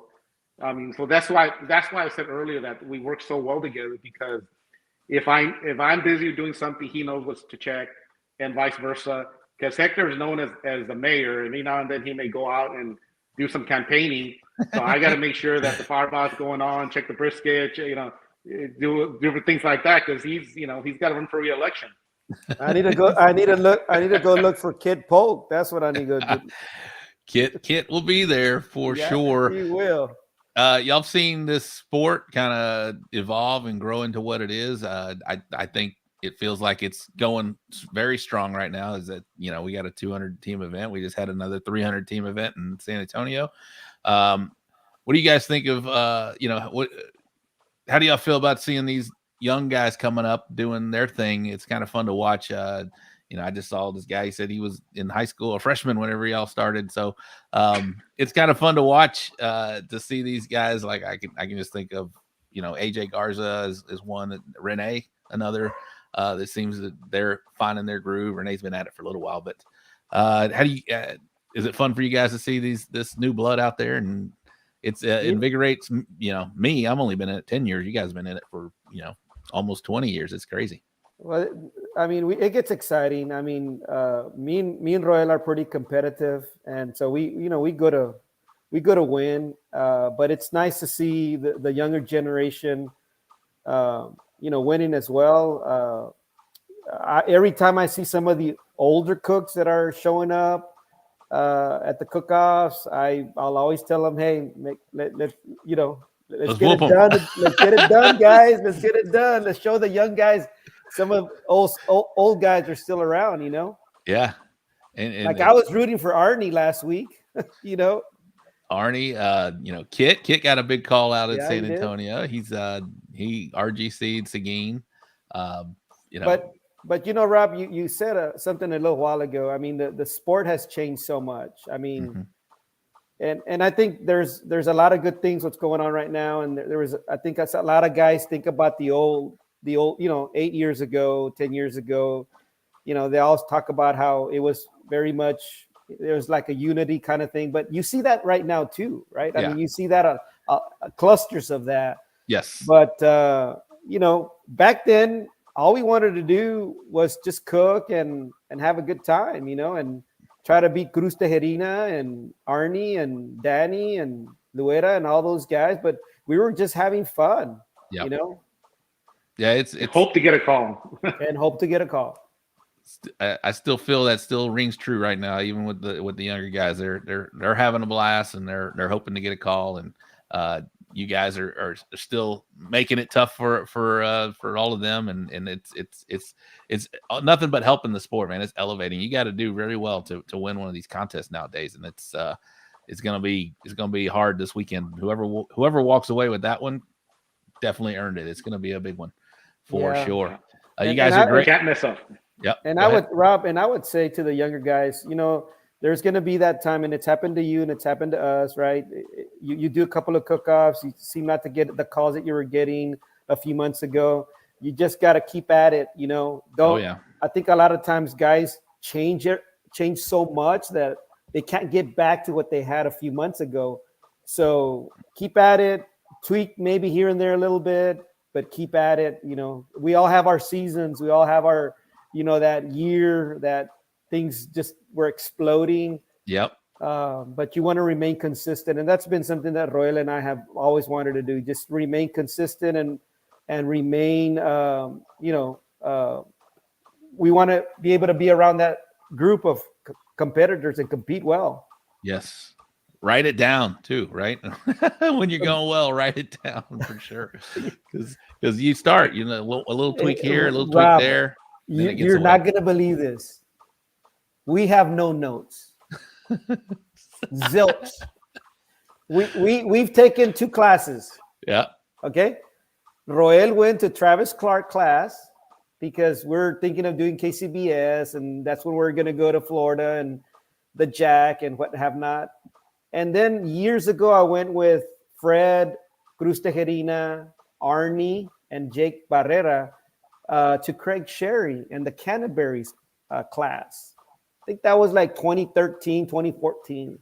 I mean, so that's why I said earlier that we work so well together, because if I'm busy doing something, he knows what to check, and vice versa. Because Hector is known as the mayor, and now and then he may go out and do some campaigning. So I got to make sure that the firebox going on, check the brisket, do different things like that, because he's got to run for re-election. I need to go look for Kid Polk. That's what I need to go do. Kit will be there for sure. He will. Y'all seen this sport kind of evolve and grow into what it is. I think it feels like it's going very strong right now. Is that we got a 200 team event. We just had another 300 team event in San Antonio. What do you guys think of how do y'all feel about seeing these young guys coming up doing their thing? It's kind of fun to watch. I just saw this guy. He said he was in high school, a freshman whenever y'all started. So it's kind of fun to watch to see these guys. Like I can just think of AJ Garza is one, Renee another. That seems that they're finding their groove. Renee's been at it for a little while, but how do you? Is it fun for you guys to see this new blood out there? And it's invigorates me. I've only been in it 10 years. You guys have been in it for almost 20 years. It's crazy. Well, I mean, it gets exciting. I mean, me and Roel are pretty competitive, and so we go to win. But it's nice to see the younger generation, winning as well. Every time I see some of the older cooks that are showing up at the cook-offs, I'll always tell them, hey, let's get it done. Let's get it done, guys. Let's get it done. Let's show the young guys. Some of old guys are still around, Yeah, and like I was rooting for Arnie last week. Arnie, Kit got a big call out at San Antonio. He's he RGC'd Seguin. But Rob, you said something a little while ago. I mean, the sport has changed so much. I mean, and I think there's a lot of good things what's going on right now. And I think a lot of guys think about the old 8 years ago, 10 years ago. They all talk about how it was very much, there was like a unity kind of thing. But you see that right now too, right? I mean, you see that clusters of that. Yes. But back then, all we wanted to do was just cook and have a good time, and try to beat Cruz Tejerina and Arnie and Danny and Luera and all those guys. But we were just having fun, Yep. Yeah, it's hope to get a call. and hope to get a call. I still feel that still rings true right now, even with the younger guys. They're having a blast, and they're hoping to get a call, and you guys are still making it tough for all of them, and it's nothing but helping the sport, man. It's elevating. You got to do very well to win one of these contests nowadays, and it's gonna be hard this weekend. Whoever walks away with that one definitely earned it. It's gonna be a big one for sure. You guys are great. Can't mess up. Yep. And I would say to the younger guys, there's going to be that time, and it's happened to you and it's happened to us, right? You do a couple of cook-offs, you seem not to get the calls that you were getting a few months ago. You just got to keep at it, I think a lot of times guys change so much that they can't get back to what they had a few months ago. So keep at it, tweak maybe here and there a little bit, but keep at it. We all have our seasons. We all have our, that year that things just were exploding. Yep. But you want to remain consistent. And that's been something that Roel and I have always wanted to do, just remain consistent and remain, we want to be able to be around that group of competitors and compete well. Yes. Write it down too, right? When you're going well, write it down for sure. Because you start, a little tweak here, a little tweak there. You're not going to believe this. We have no notes. Zilch. We've taken 2 classes. Yeah. Okay. Roel went to Travis Clark class because we're thinking of doing KCBS, and that's when we're going to go to Florida and the Jack and what have not. And then years ago, I went with Fred, Cruz Tejerina, Arnie, and Jake Barrera to Craig Sherry and the Canterbury's class. I think that was like 2013, 2014.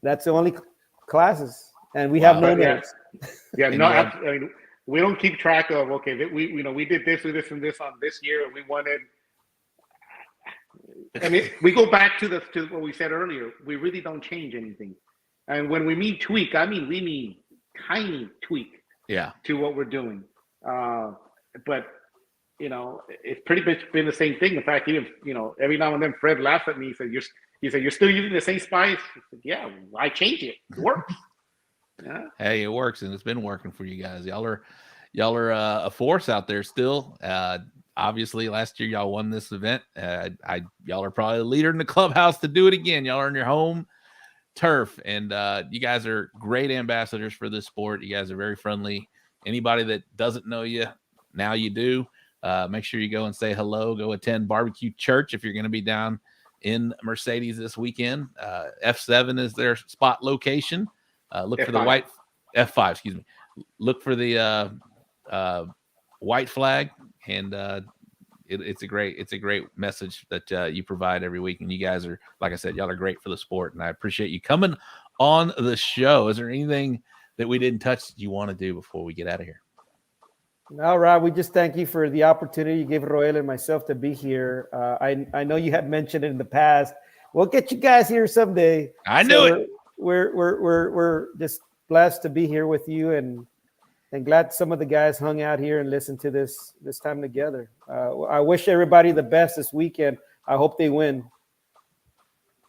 That's the only classes, and we have no notes. Yeah, no, I mean, we don't keep track of. Okay, we did this and this and this on this year, and we wanted. I mean, we go back to what we said earlier. We really don't change anything, and when we mean tweak, we mean tiny tweak. Yeah. To what we're doing, but. It's pretty much been the same thing. In fact, even every now and then Fred laughs at me. He said, "You're still using the same spice." I said, "Yeah, I changed it. It works." Yeah. Hey, it works, and it's been working for you guys. Y'all are a force out there still. Obviously, last year y'all won this event. Y'all are probably the leader in the clubhouse to do it again. Y'all are in your home turf, and you guys are great ambassadors for this sport. You guys are very friendly. Anybody that doesn't know you, now you do. Make sure you go and say hello. Go attend Barbecue Church if you're going to be down in Mercedes this weekend. F7 is their spot location. Look F5. For the white F5. Excuse me. Look for the white flag, and it's a great message that you provide every week. And you guys are, like I said, y'all are great for the sport, and I appreciate you coming on the show. Is there anything that we didn't touch that you want to do before we get out of here? No, Rob, we just thank you for the opportunity you gave Roel and myself to be here. I know you had mentioned it in the past. We'll get you guys here someday. I knew it. We're just blessed to be here with you, and glad some of the guys hung out here and listened to this time together. I wish everybody the best this weekend. I hope they win.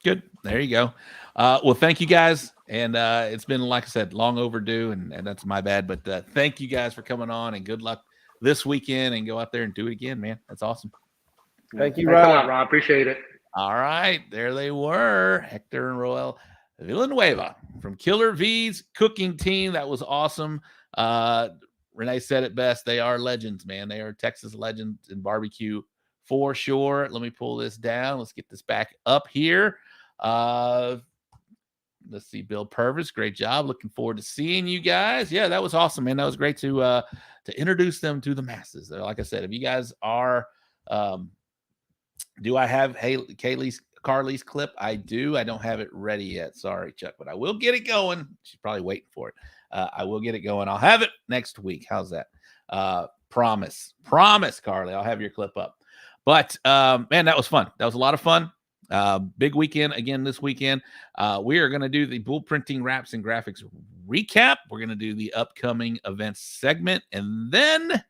Good. There you go. Well, thank you guys. And it's been, like I said, long overdue, and that's my bad. But thank you guys for coming on, and good luck this weekend, and go out there and do it again, man. That's awesome. Thank you, Rob. Rob. Appreciate it. All right. There they were, Hector and Roel Villanueva from Killer V's cooking team. That was awesome. Renee said it best. They are legends, man. They are Texas legends in barbecue for sure. Let me pull this down. Let's get this back up here. Let's see, Bill Purvis, great job. Looking forward to seeing you guys. Yeah, that was awesome, man. That was great to introduce them to the masses. Like I said, if you guys are, do I have Kaylee's Carly's clip? I do. I don't have it ready yet. Sorry, Chuck, but I will get it going. She's probably waiting for it. I will get it going. I'll have it next week. How's that? Promise, Carly. I'll have your clip up. But man, that was fun. That was a lot of fun. Big weekend again this weekend. We are going to do the bull printing wraps and graphics recap. We're going to do the upcoming events segment, and then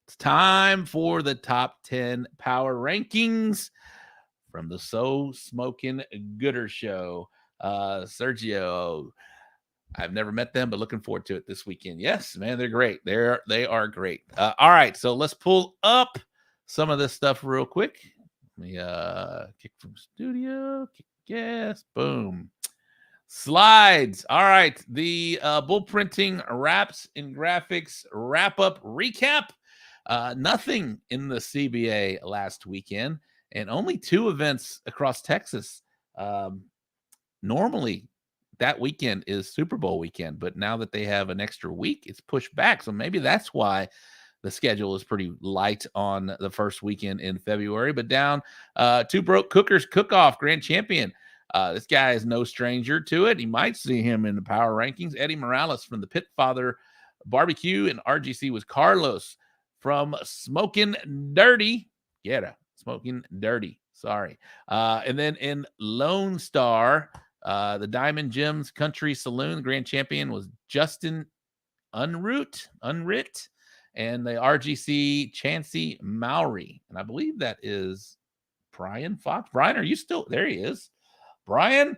it's time for the top 10 power rankings from the So Smokin' Gooder Show. Sergio, I've never met them, but looking forward to it this weekend. Yes, man, they're great. They are great. All right, so let's pull up some of this stuff real quick. Let me kick from studio, kick gas, boom. Slides. All right, the bull printing wraps and graphics wrap up recap. Nothing in the CBA last weekend, and only 2 events across Texas. Normally, that weekend is Super Bowl weekend, but now that they have an extra week, it's pushed back. So maybe that's why the schedule is pretty light on the first weekend in February. But down 2 Broke Cookers Cook-Off Grand Champion. This guy is no stranger to it. You might see him in the power rankings. Eddie Morales from the Pit Father Barbecue, and RGC was Carlos from Smokin' Dirty. Smokin' Dirty. Sorry. And then in Lone Star, the Diamond Gems Country Saloon Grand Champion was Justin Unrit, and the RGC Chancey Mowry. And I believe that is Brian Fox. Brian, are you still there? He is. Brian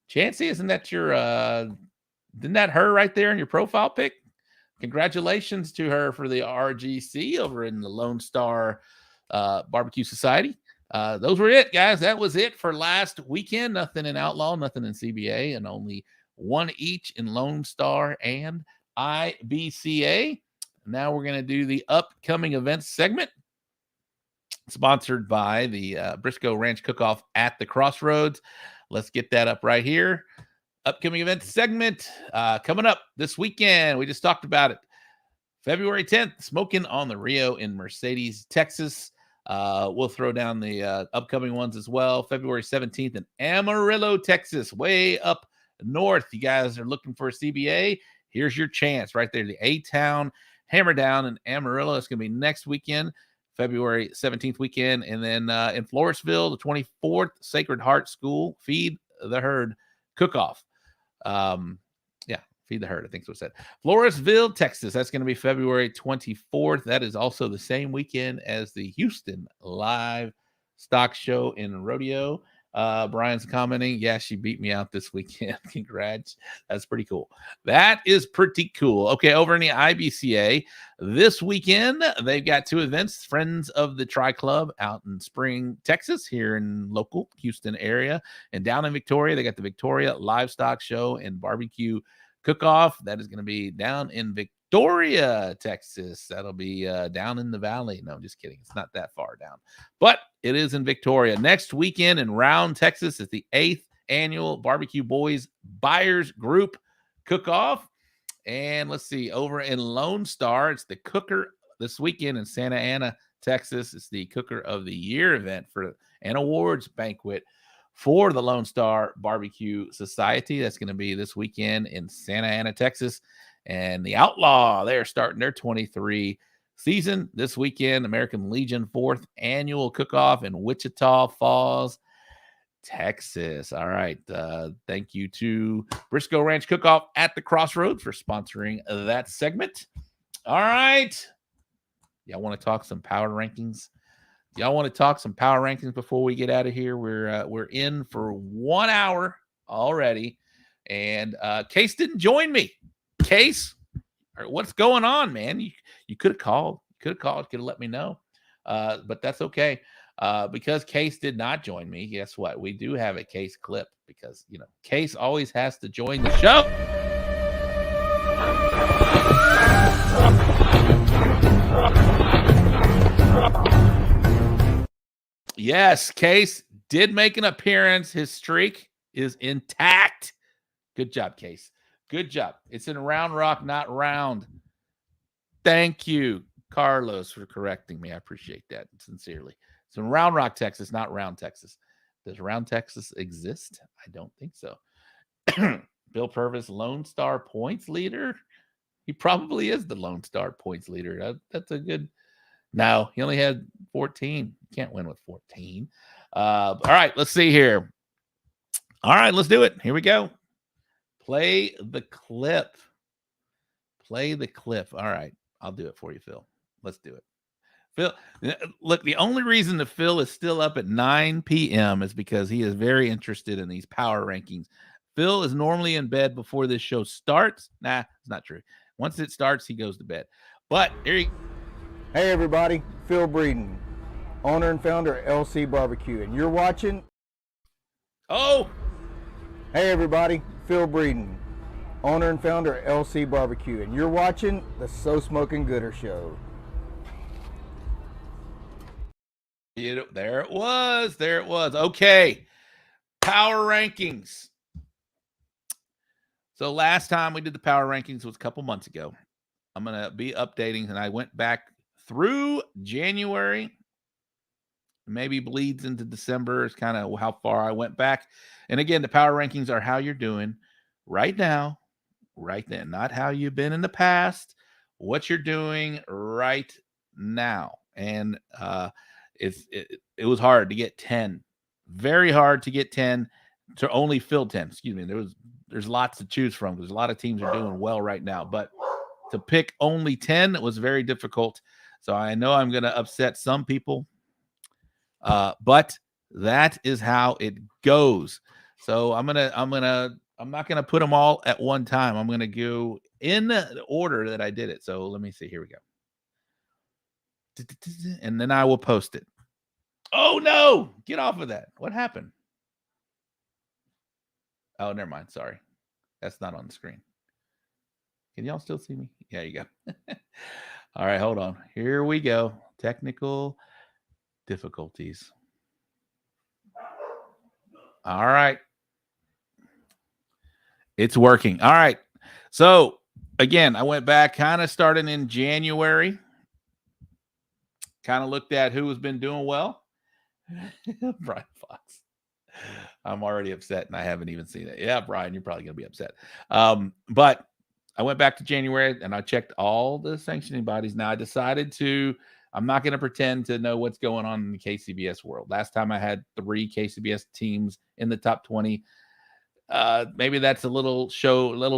Chancey, isn't that your isn't that her right there in your profile pic? Congratulations to her for the RGC over in the Lone Star Barbecue Society. Those were it, guys. That was it for last weekend. Nothing in Outlaw, nothing in CBA, and only 1 each in Lone Star and IBCA. Now we're going to do the upcoming events segment, sponsored by the Briscoe Ranch Cook-Off at the Crossroads. Let's get that up right here. Upcoming events segment coming up this weekend. We just talked about it. February 10th, Smokin' on the Rio in Mercedes, Texas. We'll throw down the upcoming ones as well. February 17th in Amarillo, Texas, way up north. You guys are looking for a CBA? Here's your chance right there. The A-Town Hammer Down in Amarillo. It's going to be next weekend, February 17th weekend. And then in Floresville, the 24th, Sacred Heart School, Feed the Herd Cook-Off. Feed the Herd, I think is what it said. Floresville, Texas. That's going to be February 24th. That is also the same weekend as the Houston Live Stock Show in Rodeo. Brian's commenting, yeah, she beat me out this weekend. Congrats. That's pretty cool. That is pretty cool. Okay, over in the IBCA, this weekend, they've got 2 events. Friends of the Tri Club out in Spring, Texas, here in local Houston area. And down in Victoria, they got the Victoria Livestock Show and Barbecue Cook-Off. That is going to be down in Victoria, Texas. That'll be down in the valley. No, I'm just kidding. It's not that far down, but it is in Victoria. Next weekend in Round, Texas is the 8th annual Barbecue Boys Buyers Group Cook-Off. And let's see, over in Lone Star, it's the Cooker this weekend in Santa Ana, Texas. It's the Cooker of the Year event for an awards banquet for the Lone Star Barbecue Society. That's going to be this weekend in Santa Ana, Texas. And the Outlaw, they're starting their 23 season this weekend. American Legion 4th annual cook-off in Wichita Falls, Texas. All right. Thank you to Briscoe Ranch Cook-Off at the Crossroads for sponsoring that segment. All right. Y'all want to talk some power rankings? Y'all want to talk some power rankings before we get out of here? We're in for 1 hour already, and Case didn't join me. Case, what's going on, man? You could have called. Could have let me know, but that's okay. Because Case did not join me, guess what? We do have a Case clip because Case always has to join the show. Yes, Case did make an appearance. His streak is intact. Good job, Case. Good job. It's in Round Rock, not Round. Thank you, Carlos, for correcting me. I appreciate that sincerely. It's in Round Rock, Texas, not Round, Texas. Does Round Texas exist? I don't think so. Bill Purvis, Lone Star points leader. He probably is the Lone Star points leader. That's a good. No, he only had 14. Can't win with 14. All right, let's see here. All right, let's do it. Here we go. Play the clip. Play the clip. All right, I'll do it for you, Phil. Let's do it. Phil, look, the only reason that Phil is still up at 9 p.m. is because he is very interested in these power rankings. Phil is normally in bed before this show starts. Nah, it's not true. Once it starts, he goes to bed. But here he. Hey everybody, Phil Breeden, owner and founder of LC Barbecue, and you're watching. Oh! Hey everybody, Phil Breeden, owner and founder of LC Barbecue, and you're watching the So Smokin' Gooder Show. There it was. There it was. Okay. Power rankings. So last time we did the power rankings was a couple months ago. I'm going to be updating, and I went back through January, maybe bleeds into December is kind of how far I went back. And again, the power rankings are how you're doing right now, right then, not how you've been in the past, what you're doing right now. And it was hard to get 10, very hard to get 10, to only fill 10. Excuse me. There's lots to choose from because a lot of teams are doing well right now, but to pick only 10 was very difficult. So I know I'm going to upset some people, but that is how it goes. So I'm not going to put them all at one time. I'm going to go in the order that I did it. So let me see. Here we go. And then I will post it. Oh no, get off of that. What happened? Oh, never mind. Sorry. That's not on the screen. Can y'all still see me? Yeah, you go. All right, hold on. Here we go. Technical difficulties. All right. It's working. All right. So again, I went back kind of starting in January. Kind of looked at who has been doing well. Brian Fox. I'm already upset and I haven't even seen it. Yeah, Brian, you're probably going to be upset. But I went back to January and I checked all the sanctioning bodies. Now I decided I'm not going to pretend to know what's going on in the KCBS world. Last time I had 3 KCBS teams in the top 20. Maybe that's a little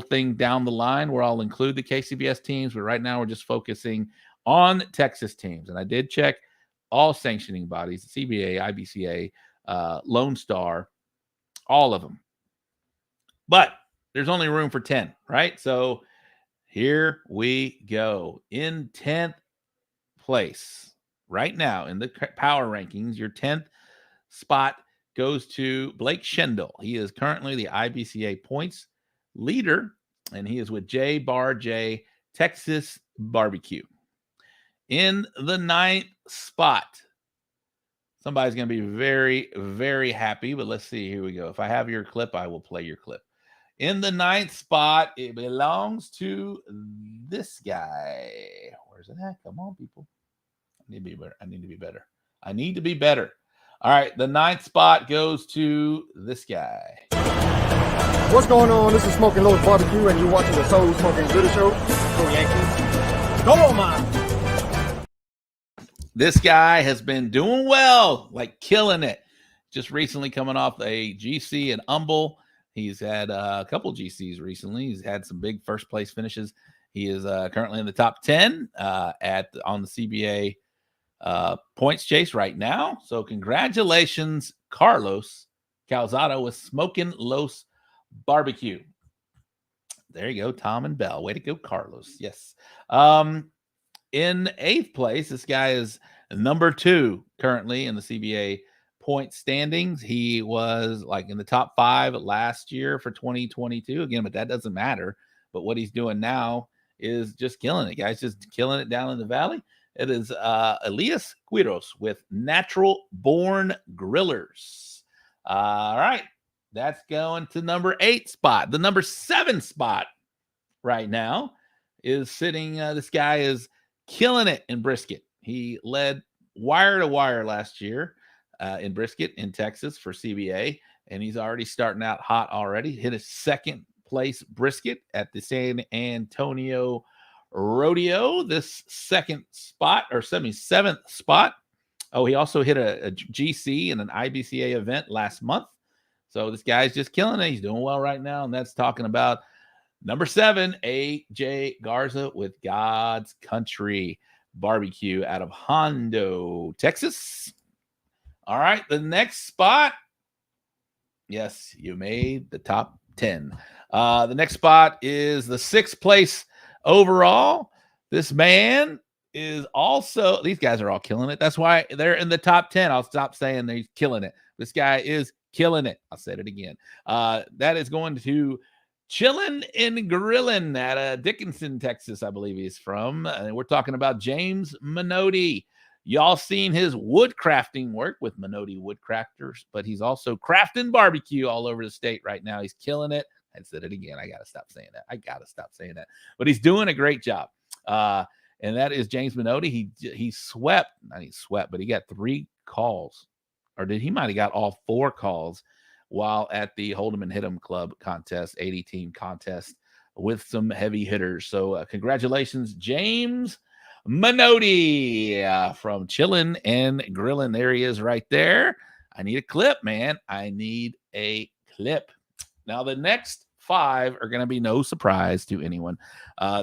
thing down the line where I'll include the KCBS teams. But right now we're just focusing on Texas teams. And I did check all sanctioning bodies, CBA, IBCA, Lone Star, all of them. But there's only room for 10, right? So here we go. In 10th place right now in the power rankings, your 10th spot goes to Blake Schendel. He is currently the IBCA points leader, and he is with J Bar J Texas Barbecue. In the 9th spot, somebody's going to be very, very happy, but let's see. Here we go. If I have your clip, I will play your clip. In the 9th spot, it belongs to this guy. Where's it at? Come on, people. I need to be better. I need to be better. All right, the 9th spot goes to this guy. What's going on? This is Smokin' Lowe's Barbecue, and you're watching the So Smokin' Gooder Show. Go Yankees. Go on, man. This guy has been doing well, like killing it. Just recently coming off a GC in Humble. He's had a couple GCs recently. He's had some big first place finishes. He is currently in the top 10 on the CBA points chase right now. So congratulations, Carlos Calzado with Smokin' Los Barbecue. There you go, Tom and Bell. Way to go, Carlos. Yes. In 8th place, this guy is number 2 currently in the CBA point standings. He was like in the top 5 last year for 2022. Again, but that doesn't matter. But what he's doing now is just killing it, guys. Just killing it down in the valley. It is Elias Quiros with Natural Born Grillers. All right. That's going to number 8 spot. The number 7 spot right now is sitting. This guy is killing it in brisket. He led wire to wire last year. in brisket in Texas for CBA, and he's already starting out hot already. Hit a second place brisket at the San Antonio Rodeo, this second spot or 77th spot. Oh, he also hit a GC in an IBCA event last month. So this guy's just killing it. He's doing well right now, and that's talking about number 7, AJ Garza with God's Country Barbecue out of Hondo, Texas. All right, the next spot. Yes, you made the top 10. The next spot is the 6th place overall. This man is also, these guys are all killing it. That's why they're in the top 10. I'll stop saying they're killing it. This guy is killing it. I'll say it again. That is going to Chillin' and Grillin' at Dickinson, Texas, I believe he's from. And we're talking about James Minotti. Y'all seen his wood crafting work with Minotti Woodcrafters, but he's also crafting barbecue all over the state right now. He's killing it. I said it again. I got to stop saying that. But he's doing a great job. And that is James Minotti. He swept, not he swept, but he got 3 calls. Or he might have got all 4 calls while at the Hold'em and Hit'em Club contest, 80-team contest with some heavy hitters. So congratulations, James Minotti from Chillin' and Grillin'. There he is right there. I need a clip, man. I need a clip. Now, the next 5 are going to be no surprise to anyone.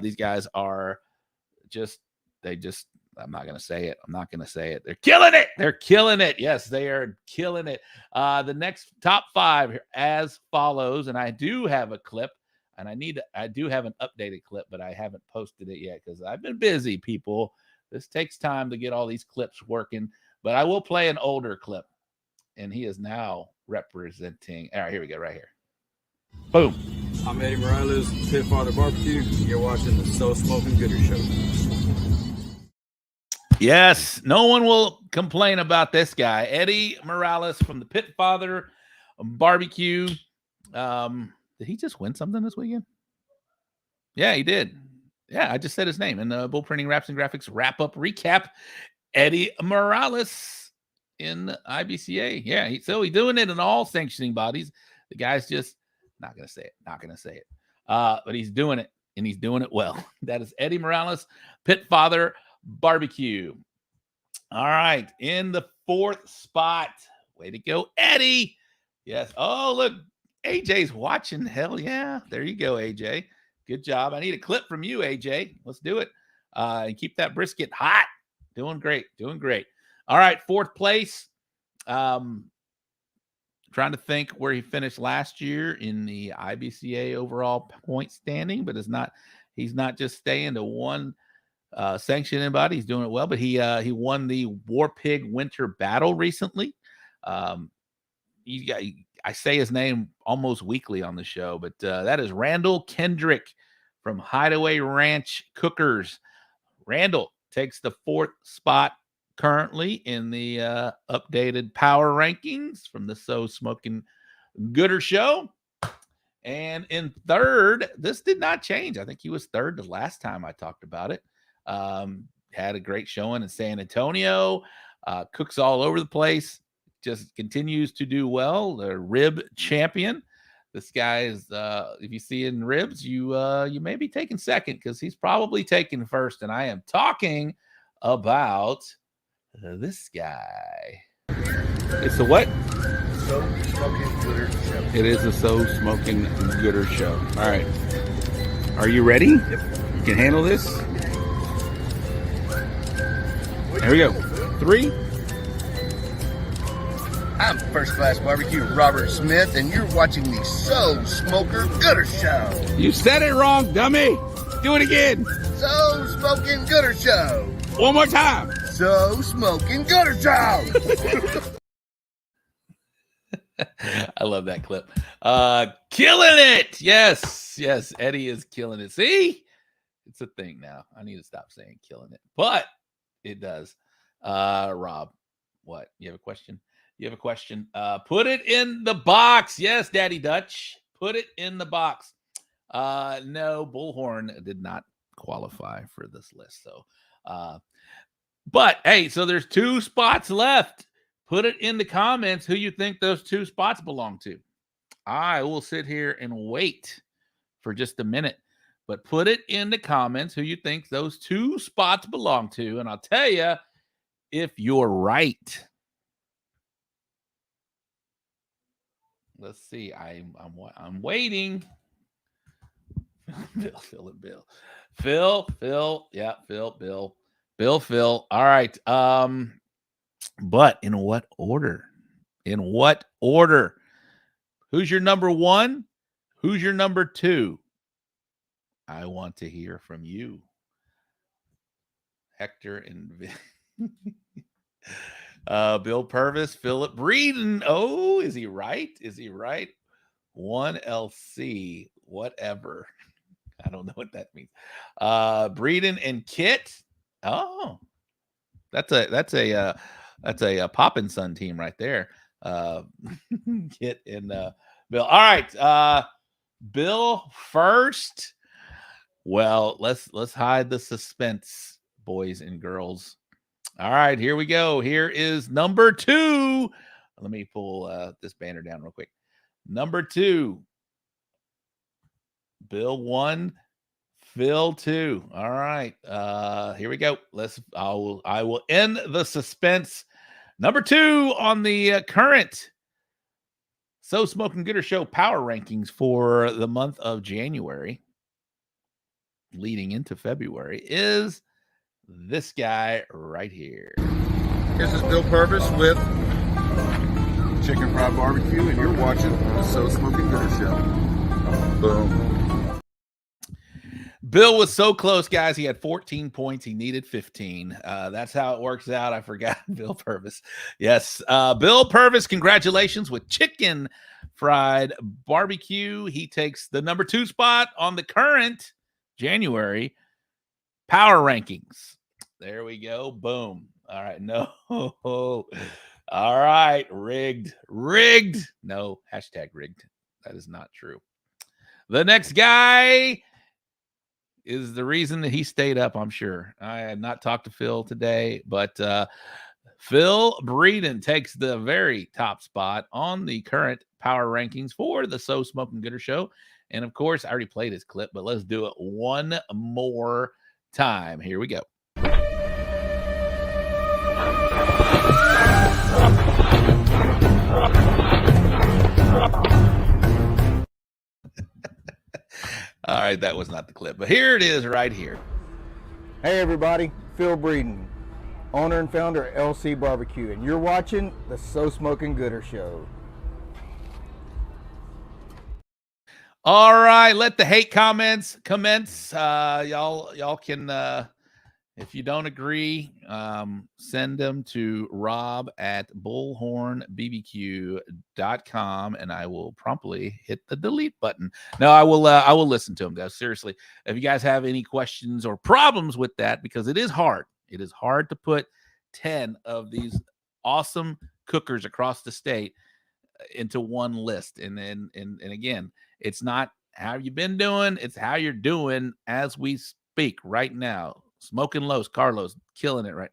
These guys are I'm not going to say it. They're killing it. Yes, they are killing it. The next top 5 as follows, and I do have a clip, and I do have an updated clip, but I haven't posted it yet because I've been busy, people. This takes time to get all these clips working, but I will play an older clip, and he is now representing. All right, here we go, right here. Boom. I'm Eddie Morales, Pit Father Barbecue. You're watching the So Smokin' Gooder Show. Yes, no one will complain about this guy, Eddie Morales from the Pit Father Barbecue. Did he just win something this weekend? Yeah, he did. Yeah, I just said his name in the Bull Printing Wraps and Graphics wrap-up recap. Eddie Morales in IBCA. Yeah, he's doing it in all sanctioning bodies. The guy's just not going to say it. But he's doing it, and he's doing it well. That is Eddie Morales, Pit Father Barbecue. All right, in the 4th spot. Way to go, Eddie. Yes. Oh, look, AJ's watching. Hell yeah. There you go, AJ. Good job. I need a clip from you, AJ. Let's do it. And keep that brisket hot. Doing great. All right, 4th place. Trying to think where he finished last year in the IBCA overall point standing, but he's not just staying to one sanctioning body. He's doing it well, but he won the War Pig Winter Battle recently. I say his name almost weekly on the show, but that is Randall Kendrick from Hideaway Ranch Cookers. Randall takes the 4th spot currently in the updated power rankings from the So Smokin' Gooder Show. And in 3rd, this did not change. I think he was 3rd the last time I talked about it. Had a great showing in San Antonio. Cooks all over the place. Just continues to do well. The rib champion. This guy is, if you see in ribs, you may be taking 2nd because he's probably taking 1st. And I am talking about this guy. It's a what? So Smokin' Gooder Show. It is a So Smokin' Gooder Show. All right. Are you ready? Yep. You can handle this? Here we go. 3. I'm First Class Barbecue Robert Smith, and you're watching the So Smokin' Gooder Show. You said it wrong, dummy. Do it again. So Smokin' Gooder Show. One more time. So Smokin' Gooder Show. I love that clip. Killing it. Yes. Eddie is killing it. See? It's a thing now. I need to stop saying killing it, but it does. Rob, what? You have a question? Put it in the box. Yes, Daddy Dutch. Put it in the box. No, Bullhorn did not qualify for this list. So, but hey, so there's 2 spots left. Put it in the comments who you think those 2 spots belong to. I will sit here and wait for just a minute, but put it in the comments who you think those 2 spots belong to, and I'll tell you if you're right. Let's see. I'm waiting. Phil. Yeah, Phil. All right. But in what order? Who's your number 1? Who's your number 2? I want to hear from you. Hector and Bill Purvis, Philip Breeden. Oh, is he right? 1LC, whatever. I don't know what that means. Breeden and Kit. Oh, that's a Poppin' Son team right there. Kit and Bill. All right, Bill first. Well, let's hide the suspense, boys and girls. All right, here we go. Here is number 2. Let me pull this banner down real quick. Number 2. Bill 1, Phil 2. All right. Here we go. I will end the suspense. Number 2 on the current So Smokin' Gooder Show power rankings for the month of January, leading into February, is this guy right here. This is Bill Purvis with Chicken Fried Barbecue, and you're watching the So Smokin' Gooder Show. Boom. Bill was so close, guys. He had 14 points. He needed 15. That's how it works out. I forgot Bill Purvis. Yes. Bill Purvis, congratulations with Chicken Fried Barbecue. He takes the number 2 spot on the current January power rankings. There we go. Boom. All right. No. All right. Rigged. No. Hashtag rigged. That is not true. The next guy is the reason that he stayed up, I'm sure. I had not talked to Phil today, but Phil Breeden takes the very top spot on the current power rankings for the So Smokin' Gooder Show. And of course, I already played his clip, but let's do it one more time. Here we go. All right, that was not the clip, but here it is right here. Hey everybody, Phil Breeden, owner and founder of LC Barbecue, and you're watching the So Smokin' Gooder Show. All right, let the hate comments commence. Y'all can, if you don't agree, send them to rob@bullhornbbq.com, and I will promptly hit the delete button. No, I will listen to them, guys. Seriously, if you guys have any questions or problems with that, because it is hard. It is hard to put 10 of these awesome cookers across the state into one list. And again, it's not how you've been doing, it's how you're doing as we speak right now. Smokin' Los, Carlos, killing it right.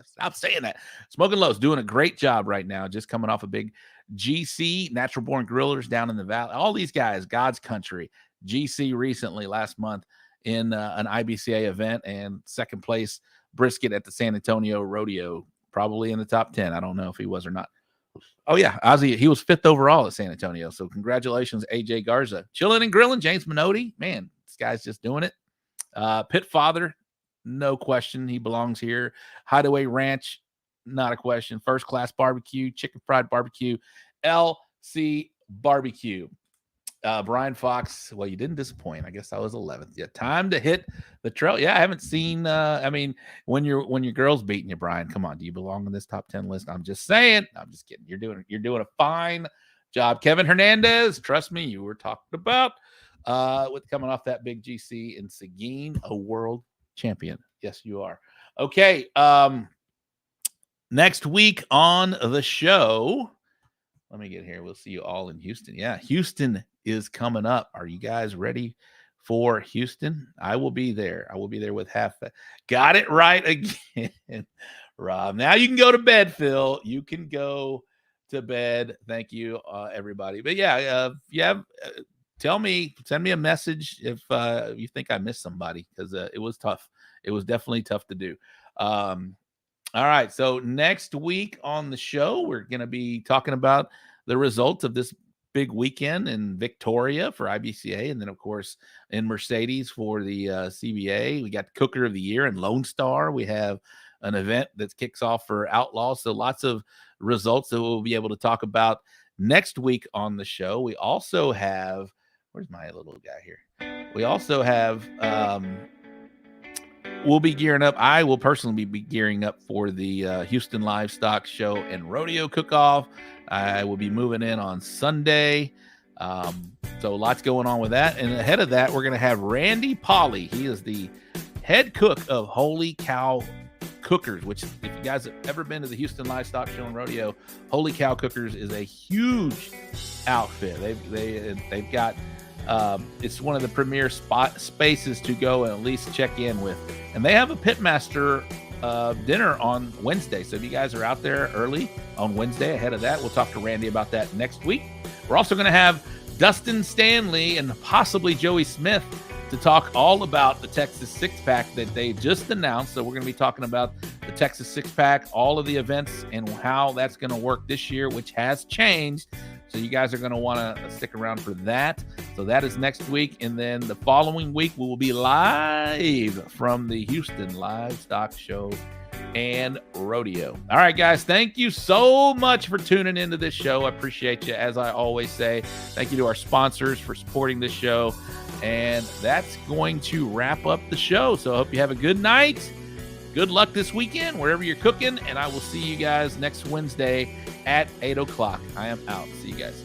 Stop saying that. Smokin' Los doing a great job right now, just coming off a big GC, Natural Born Grillers down in the valley. All these guys, God's Country, GC recently last month in an IBCA event, and second place brisket at the San Antonio Rodeo, probably in the top 10. I don't know if he was or not. Oh, yeah, Ozzy, he was 5th overall at San Antonio. So congratulations, AJ Garza. Chilling and grilling, James Minotti. Man, this guy's just doing it. Pit Father, no question. He belongs here. Hideaway Ranch, not a question. First Class Barbecue, Chicken Fried Barbecue, LC Barbecue. Brian Fox, well, you didn't disappoint. I guess I was 11th. Yeah, time to hit the trail. Yeah, I haven't seen. I mean, when your girl's beating you, Brian, come on, do you belong in this top 10 list? I'm just saying. I'm just kidding. You're doing a fine job, Kevin Hernandez. Trust me, you were talked about with coming off that big GC in Seguin, a world champion. Yes, you are. Okay. Next week on the show. Let me get here. We'll see you all in Houston. Yeah, Houston is coming up. Are you guys ready for Houston? I will be there. I will be there with half. Got it right again. Rob. Now you can go to bed, Phil. You can go to bed. Thank you, everybody. But yeah, tell me, send me a message if you think I missed somebody, because it was tough. It was definitely tough to do. All right. So next week on the show, we're going to be talking about the results of this big weekend in Victoria for IBCA. And then, of course, in Mercedes for the CBA. We got Cooker of the Year in Lone Star. We have an event that kicks off for Outlaws. So lots of results that we'll be able to talk about next week on the show. We also have, where's my little guy here? We also have, we'll be gearing up. I will personally be gearing up for the Houston Livestock Show and Rodeo Cook-Off. I will be moving in on Sunday. So lots going on with that. And ahead of that, we're going to have Randy Polly. He is the head cook of Holy Cow Cookers, which, if you guys have ever been to the Houston Livestock Show and Rodeo, Holy Cow Cookers is a huge outfit. They've got it's one of the premier spaces to go and at least check in with. And they have a pitmaster dinner on Wednesday. So if you guys are out there early on Wednesday ahead of that, we'll talk to Randy about that next week. We're also going to have Dustin Stanley and possibly Joey Smith to talk all about the Texas six-pack that they just announced. So we're going to be talking about the Texas six-pack, all of the events, and how that's going to work this year, which has changed. So you guys are going to want to stick around for that. So that is next week. And then the following week, we will be live from the Houston Livestock Show and Rodeo. All right, guys, thank you so much for tuning into this show. I appreciate you. As I always say, thank you to our sponsors for supporting this show. And that's going to wrap up the show. So I hope you have a good night. Good luck this weekend, wherever you're cooking. And I will see you guys next Wednesday at 8 o'clock. I am out. See you guys.